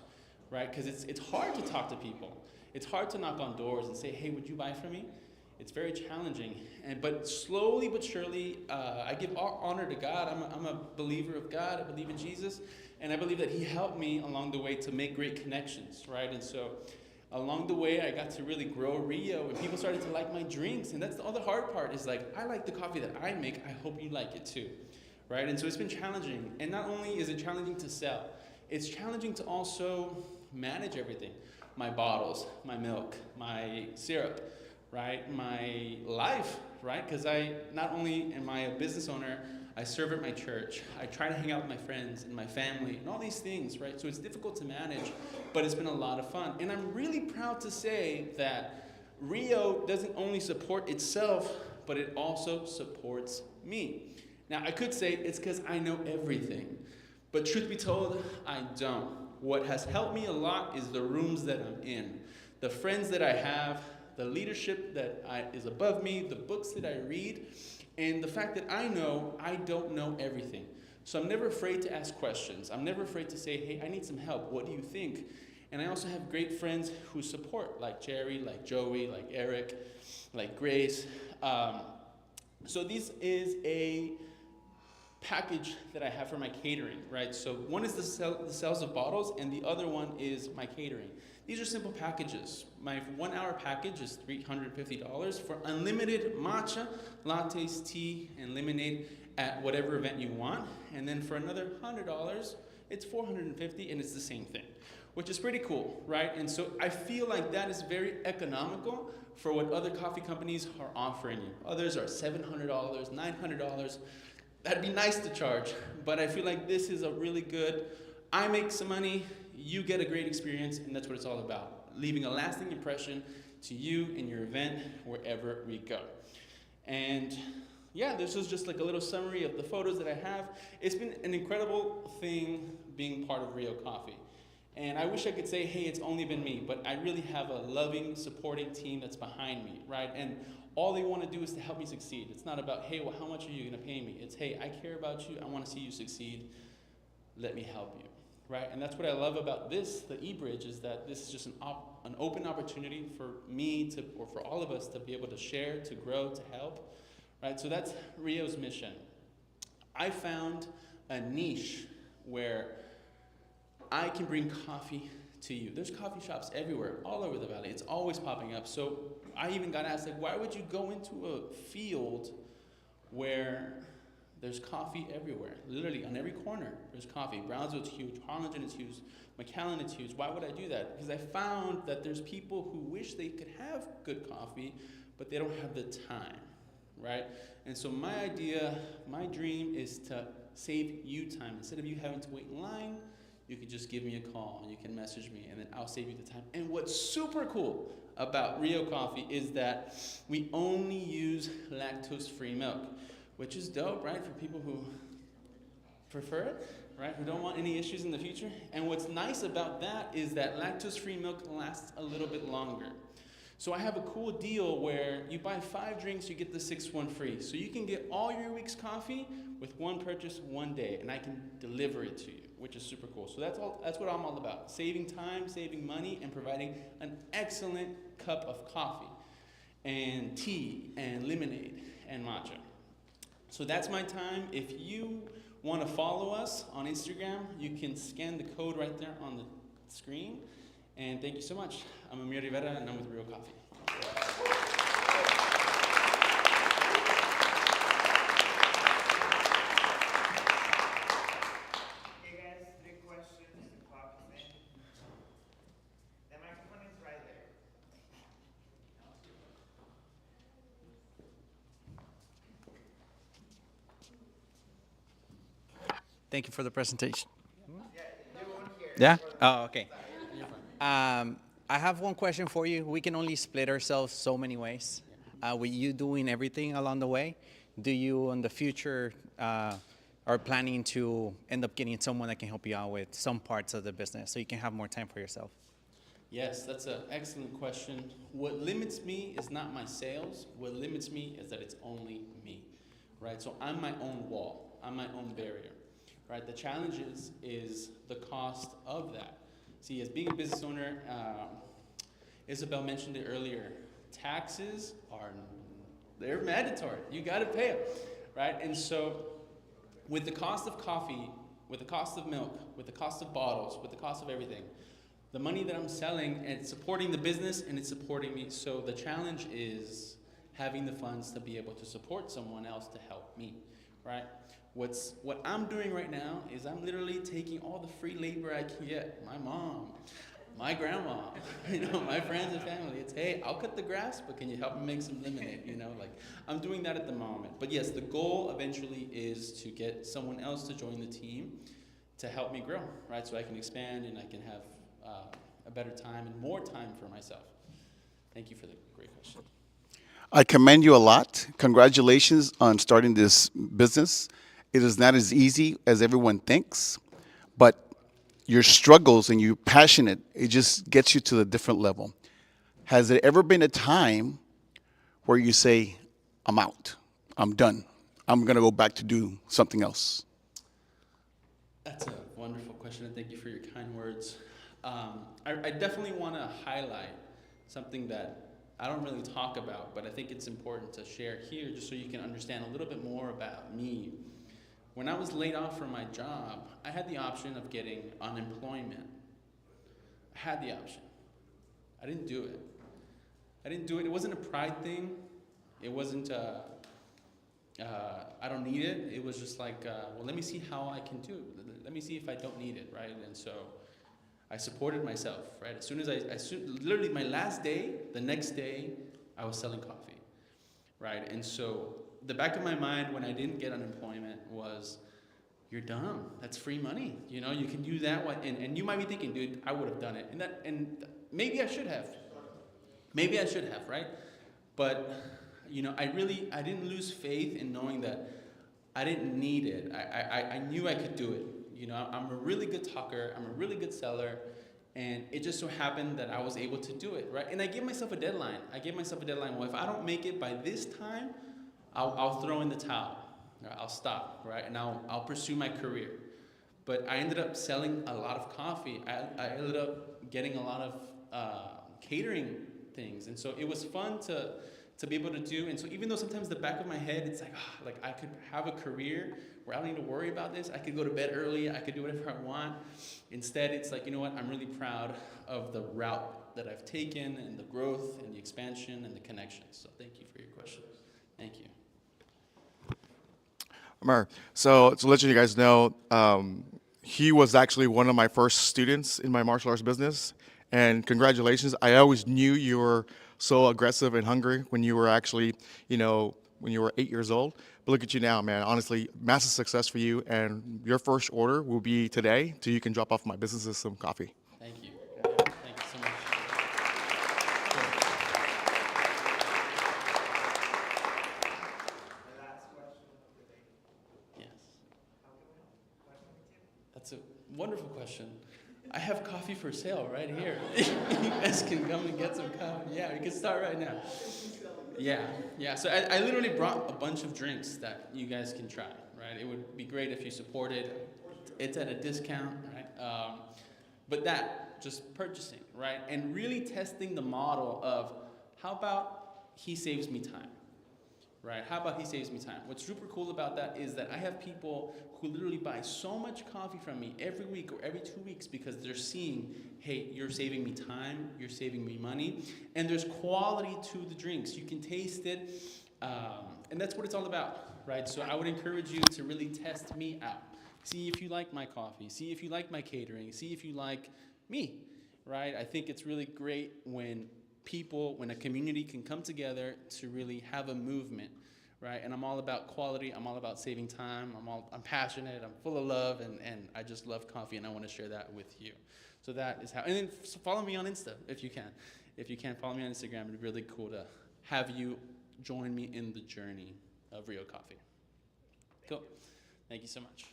right? Because it's hard to talk to people. It's hard to knock on doors and say, hey, would you buy from me? It's very challenging. But slowly but surely, I give all honor to God. I'm a believer of God. I believe in Jesus. And I believe that he helped me along the way to make great connections, right? And so along the way, I got to really grow Rio, and people started to like my drinks. And that's the other hard part is like, I like the coffee that I make. I hope you like it too. Right? And so it's been challenging. And not only is it challenging to sell, it's challenging to also manage everything. My bottles, my milk, my syrup, right? My life, right? Because not only am I a business owner, I serve at my church. I try to hang out with my friends and my family and all these things, right? So it's difficult to manage, but it's been a lot of fun. And I'm really proud to say that Rio doesn't only support itself, but it also supports me. Now, I could say it's because I know everything, but truth be told, I don't. What has helped me a lot is the rooms that I'm in, the friends that I have, the leadership that is above me, the books that I read, and the fact that I know I don't know everything. So I'm never afraid to ask questions. I'm never afraid to say, hey, I need some help. What do you think? And I also have great friends who support, like Jerry, like Joey, like Eric, like Grace. So this is a package that I have for my catering, right? So one is the sales of bottles, and the other one is my catering. These are simple packages. My 1 hour package is $350 for unlimited matcha, lattes, tea, and lemonade at whatever event you want. And then for another $100, it's $450, and it's the same thing, which is pretty cool, right? And so I feel like that is very economical for what other coffee companies are offering you. Others are $700, $900. That'd be nice to charge, but I feel like this is a really good, I make some money, you get a great experience, and that's what it's all about. Leaving a lasting impression to you and your event wherever we go. And yeah, this was just like a little summary of the photos that I have. It's been an incredible thing being part of Rio Coffee. And I wish I could say, hey, it's only been me, but I really have a loving, supporting team that's behind me, right? And all they want to do is to help me succeed. It's not about, hey, well, how much are you going to pay me? It's, hey, I care about you. I want to see you succeed. Let me help you, right? And that's what I love about this, the eBridge, is that this is just an open opportunity for me to, or for all of us to be able to share, to grow, to help, right? So that's Rio's mission. I found a niche where I can bring coffee to you. There's coffee shops everywhere, all over the valley. It's always popping up. So I even got asked, like, why would you go into a field where there's coffee everywhere? Literally on every corner, there's coffee. Brownsville's huge, Harlingen is huge, McAllen is huge. Why would I do that? Because I found that there's people who wish they could have good coffee, but they don't have the time, right? And so my idea, my dream is to save you time. Instead of you having to wait in line, you can just give me a call and you can message me and then I'll save you the time. And what's super cool about Rio Coffee is that we only use lactose-free milk, which is dope, right? For people who prefer it, right? Who don't want any issues in the future. And what's nice about that is that lactose-free milk lasts a little bit longer. So I have a cool deal where you buy 5 drinks, you get the 6th one free. So you can get all your week's coffee with one purchase, one day, and I can deliver it to you, which is super cool. So that's what I'm all about. Saving time, saving money, and providing an excellent cup of coffee and tea and lemonade and matcha. So that's my time. If you want to follow us on Instagram, you can scan the code right there on the screen. And thank you so much. I'm Amir Rivera, and I'm with Real Coffee. Okay, guys, 3 questions. The clock is in. The microphone is right there. Thank you for the presentation. Yeah, you won't hear. Yeah? Oh, okay. I have one question for you. We can only split ourselves so many ways. With you doing everything along the way, do you in the future are planning to end up getting someone that can help you out with some parts of the business so you can have more time for yourself? Yes, that's an excellent question. What limits me is not my sales. What limits me is that it's only me, right? So I'm my own wall. I'm my own barrier, right? The challenge is the cost of that. See, as being a business owner, Isabel mentioned it earlier, taxes they're mandatory. You gotta pay them, right? And so with the cost of coffee, with the cost of milk, with the cost of bottles, with the cost of everything, the money that I'm selling, and it's supporting the business and it's supporting me. So the challenge is having the funds to be able to support someone else to help me, right? What I'm doing right now is I'm literally taking all the free labor I can get. My mom, my grandma, my friends and family. It's, hey, I'll cut the grass, but can you help me make some lemonade? Like I'm doing that at the moment. But yes, the goal eventually is to get someone else to join the team to help me grow, right? So I can expand and I can have a better time and more time for myself. Thank you for the great question. I commend you a lot. Congratulations on starting this business. It is not as easy as everyone thinks, but your struggles and you're passionate, it just gets you to a different level. Has there ever been a time where you say, I'm out, I'm done, I'm gonna go back to do something else? That's a wonderful question, and thank you for your kind words. I definitely want to highlight something that I don't really talk about, but I think it's important to share here just so you can understand a little bit more about me. When I was laid off from my job, I had the option of getting unemployment. I had the option. I didn't do it. It wasn't a pride thing. It wasn't, I don't need it. It was just like, well, let me see how I can do it. Let me see if I don't need it, right? And so I supported myself, right? As soon as literally my last day, the next day, I was selling coffee, right? And so the back of my mind when I didn't get unemployment was, you're dumb. That's free money. You can do that. And you might be thinking, dude, I would have done it. And maybe I should have. Maybe I should have, right? But, I didn't lose faith in knowing that I didn't need it. I knew I could do it. I'm a really good talker. I'm a really good seller. And it just so happened that I was able to do it, right? And I gave myself a deadline. Well, if I don't make it by this time, I'll throw in the towel. I'll stop, right? And I'll pursue my career. But I ended up selling a lot of coffee. I ended up getting a lot of catering things. And so it was fun to to be able to do. And so even though sometimes the back of my head, it's like I could have a career where I don't need to worry about this. I could go to bed early. I could do whatever I want. Instead, it's like, you know what? I'm really proud of the route that I've taken and the growth and the expansion and the connections. So thank you for your question. Thank you. Amar, so to let you guys know, he was actually one of my first students in my martial arts business. And congratulations. I always knew you were so aggressive and hungry when you were actually, when you were 8 years old. But look at you now, man. Honestly, massive success for you. And your first order will be today, so you can drop off my businesses some coffee. Thank you. Thank you so much. Yes. That's a wonderful question. I have coffee for sale right here. You guys can come and get some coffee. Yeah, we can start right now. Yeah. So I literally brought a bunch of drinks that you guys can try, right? It would be great if you supported. It's at a discount, right? But just purchasing, right? And really testing the model of how about he saves me time, right? How about he saves me time? What's super cool about that is that I have people who literally buy so much coffee from me every week or every 2 weeks because they're seeing, hey, you're saving me time, you're saving me money, and there's quality to the drinks. You can taste it, and that's what it's all about, right? So I would encourage you to really test me out. See if you like my coffee, see if you like my catering, see if you like me, right? I think it's really great when a community can come together to really have a movement, right? And I'm all about quality. I'm all about saving time. I'm passionate. I'm full of love, and I just love coffee, and I want to share that with you. So that is how. And then follow me on Insta if you can. If you can, follow me on Instagram. It'd be really cool to have you join me in the journey of Rio Coffee. Cool. Thank you so much.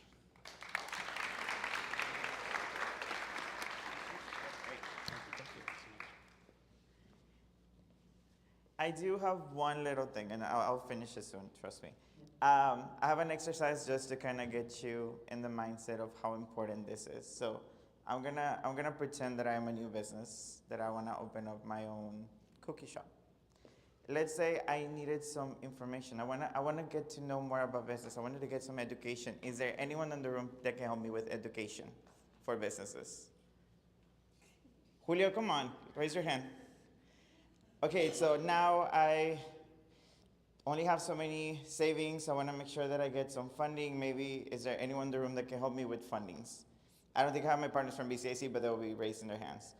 I do have one little thing, and I'll finish it soon, trust me. I have an exercise just to kind of get you in the mindset of how important this is. So I'm gonna pretend that I'm a new business, that I wanna open up my own cookie shop. Let's say I needed some information. I wanna get to know more about business. I wanted to get some education. Is there anyone in the room that can help me with education for businesses? Julio, come on, raise your hand. Okay, so now I only have so many savings. I want to make sure that I get some funding. Maybe, is there anyone in the room that can help me with fundings? I don't think I have my partners from BCAC, but they'll be raising their hands.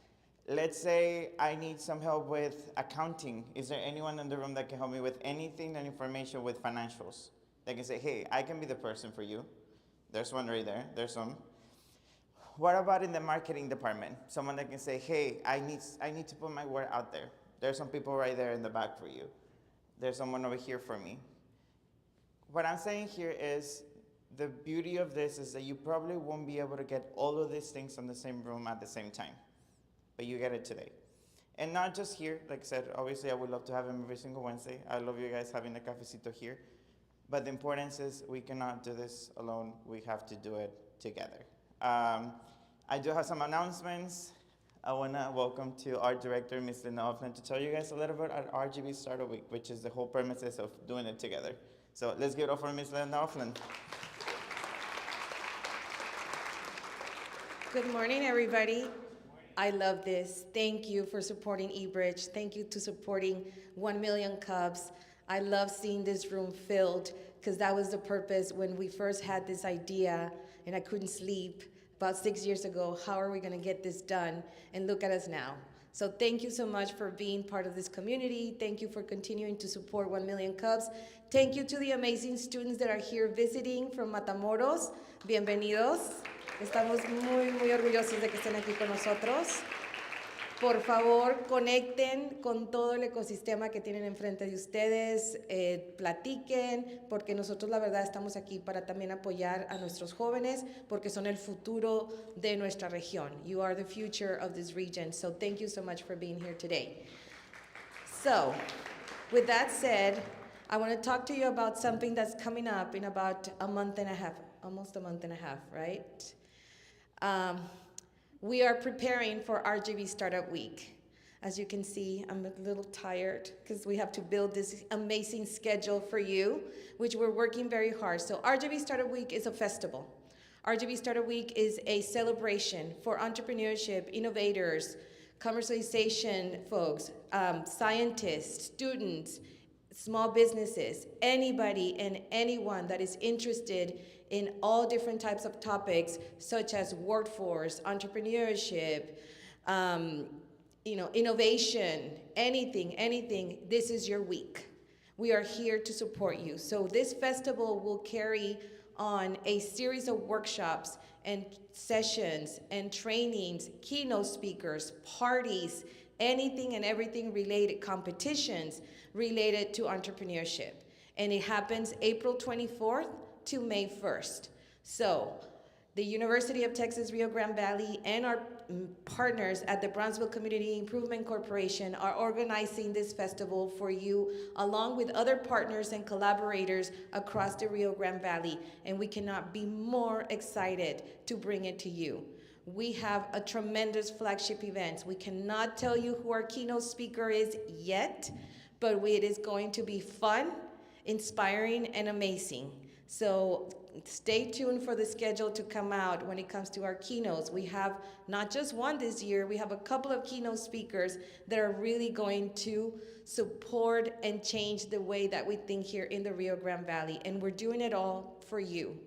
Let's say I need some help with accounting. Is there anyone in the room that can help me with anything and information with financials? They can say, hey, I can be the person for you. There's one right there. There's some. What about in the marketing department? Someone that can say, hey, I need to put my word out there. There's some people right there in the back for you. There's someone over here for me. What I'm saying here is the beauty of this is that you probably won't be able to get all of these things in the same room at the same time, but you get it today. And not just here, like I said, obviously I would love to have them every single Wednesday. I love you guys having a cafecito here. But the importance is we cannot do this alone. We have to do it together. I do have some announcements. I want to welcome to our director, Ms. Linda Offland, to tell you guys a little bit about RGB Startup Week, which is the whole premises of doing it together. So let's give it up for Ms. Linda Offland. Good morning, everybody. I love this. Thank you for supporting eBridge. Thank you to supporting 1 Million Cubs. I love seeing this room filled because that was the purpose when we first had this idea and I couldn't sleep. About 6 years ago, how are we going to get this done? And look at us now. So thank you so much for being part of this community. Thank you for continuing to support 1 Million Cubs. Thank you to the amazing students that are here visiting from Matamoros. Bienvenidos. Estamos muy, muy orgullosos de que estén aquí con nosotros. Por favor, conecten con todo el ecosistema que tienen enfrente de ustedes, platiquen, porque nosotros la verdad estamos aquí para también apoyar a nuestros jóvenes, porque son el futuro de nuestra región. You are the future of this region, so thank you so much for being here today. So, with that said, I want to talk to you about something that's coming up in about a month and a half, almost a month and a half, right? We are preparing for RGB Startup Week. As you can see, I'm a little tired because we have to build this amazing schedule for you, which we're working very hard. So RGV Startup Week is a festival. RGV Startup Week is a celebration for entrepreneurship, innovators, commercialization folks, scientists, students, small businesses, anybody and anyone that is interested in all different types of topics, such as workforce, entrepreneurship, innovation, anything, this is your week. We are here to support you. So this festival will carry on a series of workshops and sessions and trainings, keynote speakers, parties, anything and everything related, competitions related to entrepreneurship. And it happens April 24th to May 1st. So the University of Texas Rio Grande Valley and our partners at the Brownsville Community Improvement Corporation are organizing this festival for you, along with other partners and collaborators across the Rio Grande Valley, and we cannot be more excited to bring it to you. We have a tremendous flagship event. We cannot tell you who our keynote speaker is yet, but it is going to be fun, inspiring, and amazing. So stay tuned for the schedule to come out when it comes to our keynotes. We have not just one this year, we have a couple of keynote speakers that are really going to support and change the way that we think here in the Rio Grande Valley, and we're doing it all for you.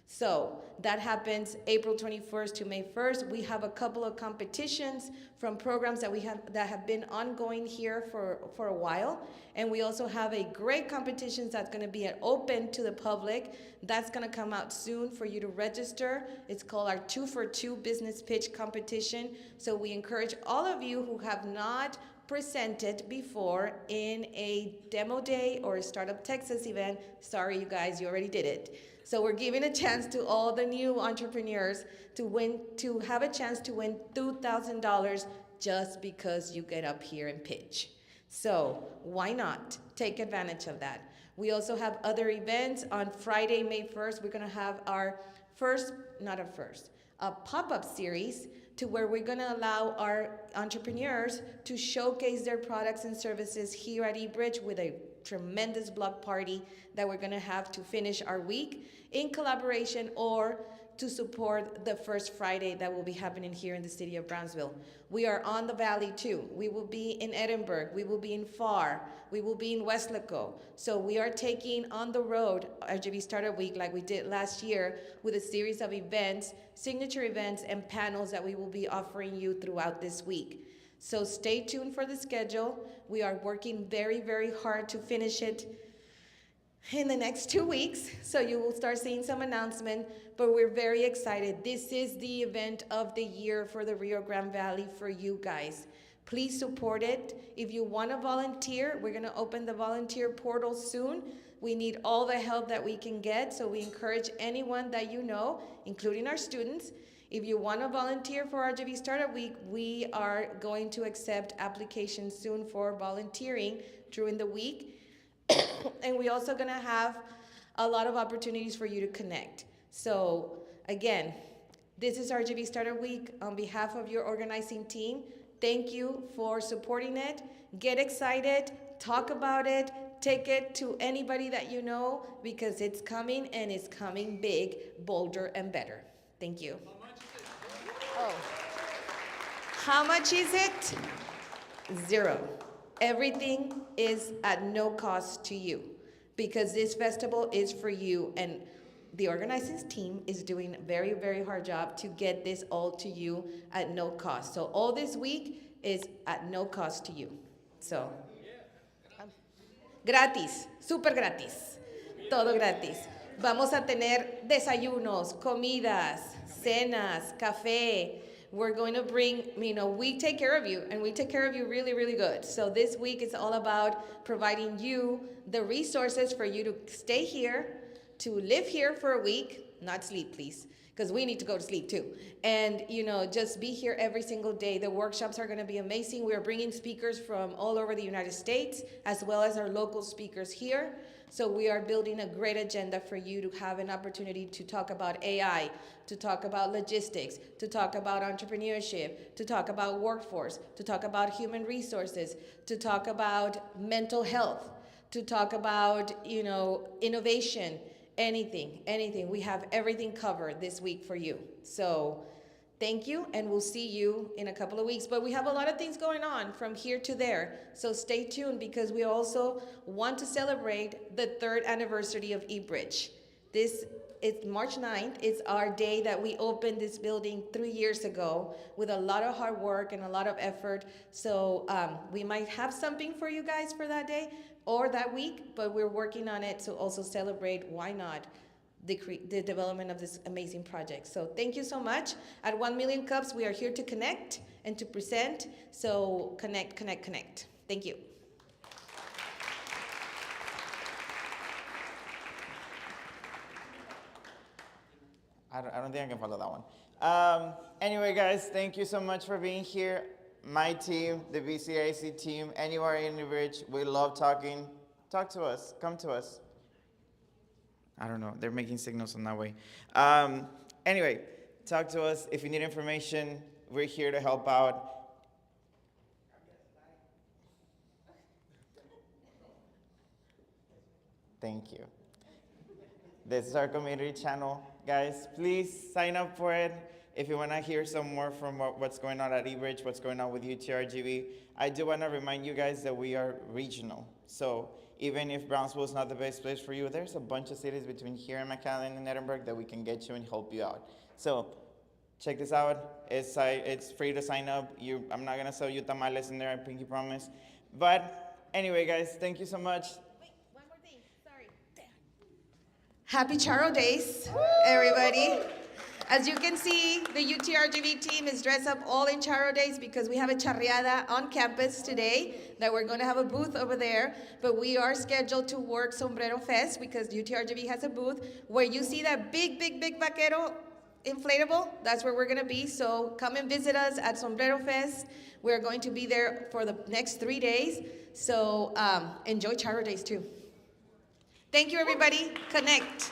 So that happens April 21st to May 1st. We have a couple of competitions from programs that have been ongoing here for a while. And we also have a great competition that's gonna be open to the public. That's gonna come out soon for you to register. It's called our 2-for-2 business pitch competition. So we encourage all of you who have not presented before in a demo day or a Startup Texas event. Sorry, you guys, you already did it. So we're giving a chance to all the new entrepreneurs to have a chance to win $2,000 just because you get up here and pitch. So why not take advantage of that? We also have other events. On Friday, May 1st, we're gonna have a pop-up series to where we're gonna allow our entrepreneurs to showcase their products and services here at eBridge with a tremendous block party that we're gonna have to finish our week in collaboration or to support the first Friday that will be happening here in the city of Brownsville. We are on the valley too. We will be in Edinburgh, we will be in Pharr, we will be in Westlaco. So we are taking on the road RGV Startup Week like we did last year with a series of events, signature events and panels that we will be offering you throughout this week. So stay tuned for the schedule. We are working very, very hard to finish it in the next 2 weeks, so you will start seeing some announcement, but we're very excited. This is the event of the year for the Rio Grande Valley for you guys. Please support it. If you want to volunteer, we're gonna open the volunteer portal soon. We need all the help that we can get, so we encourage anyone that you know, including our students. If you want to volunteer for RGV Startup Week, we are going to accept applications soon for volunteering during the week. And we're also gonna have a lot of opportunities for you to connect. So again, this is RGV Startup Week. On behalf of your organizing team, thank you for supporting it. Get excited, talk about it, take it to anybody that you know, because it's coming and it's coming big, bolder, and better. Thank you. How much is it? $0. Everything is at no cost to you because this festival is for you, and the organizing team is doing a very, very hard job to get this all to you at no cost. So all this week is at no cost to you. So, gratis, super gratis, todo gratis. Vamos a tener desayunos, comidas, cenas, café. We're going to bring, we take care of you, and we take care of you really, really good. So this week is all about providing you the resources for you to stay here, to live here for a week, not sleep, please, because we need to go to sleep too. And, just be here every single day. The workshops are going to be amazing. We are bringing speakers from all over the United States, as well as our local speakers here. So we are building a great agenda for you to have an opportunity to talk about AI, to talk about logistics, to talk about entrepreneurship, to talk about workforce, to talk about human resources, to talk about mental health, to talk about, innovation, anything. We have everything covered this week for you. So thank you, and we'll see you in a couple of weeks. But we have a lot of things going on from here to there. So stay tuned, because we also want to celebrate the 3rd anniversary of eBridge. It's March 9th. It's our day that we opened this building 3 years ago with a lot of hard work and a lot of effort. So we might have something for you guys for that day or that week, but we're working on it to also celebrate, why not, the development of this amazing project. So thank you so much. At 1 Million Cups, we are here to connect and to present. So connect. Thank you. I don't think I can follow that one. Anyway, guys, thank you so much for being here. My team, the BCIC team, anywhere in the bridge, we love talking. Talk to us. Come to us. I don't know. They're making signals on that way. Anyway, talk to us. If you need information, we're here to help out. Thank you. This is our community channel. Guys, please sign up for it. If you want to hear some more from what's going on at eBridge, what's going on with UTRGV, I do want to remind you guys that we are regional. So even if Brownsville is not the best place for you, there's a bunch of cities between here and McAllen and Edinburgh that we can get you and help you out. So check this out. It's free to sign up. I'm not going to sell you tamales in there, I pinky promise. But anyway, guys, thank you so much. Wait, one more thing. Sorry. Happy Charo Days, everybody. As you can see, the UTRGV team is dressed up all in Charo Days because we have a charreada on campus today that we're going to have a booth over there. But we are scheduled to work Sombrero Fest because UTRGV has a booth. Where you see that big vaquero inflatable, that's where we're going to be. So come and visit us at Sombrero Fest. We're going to be there for the next 3 days. So enjoy Charo Days too. Thank you, everybody. Connect.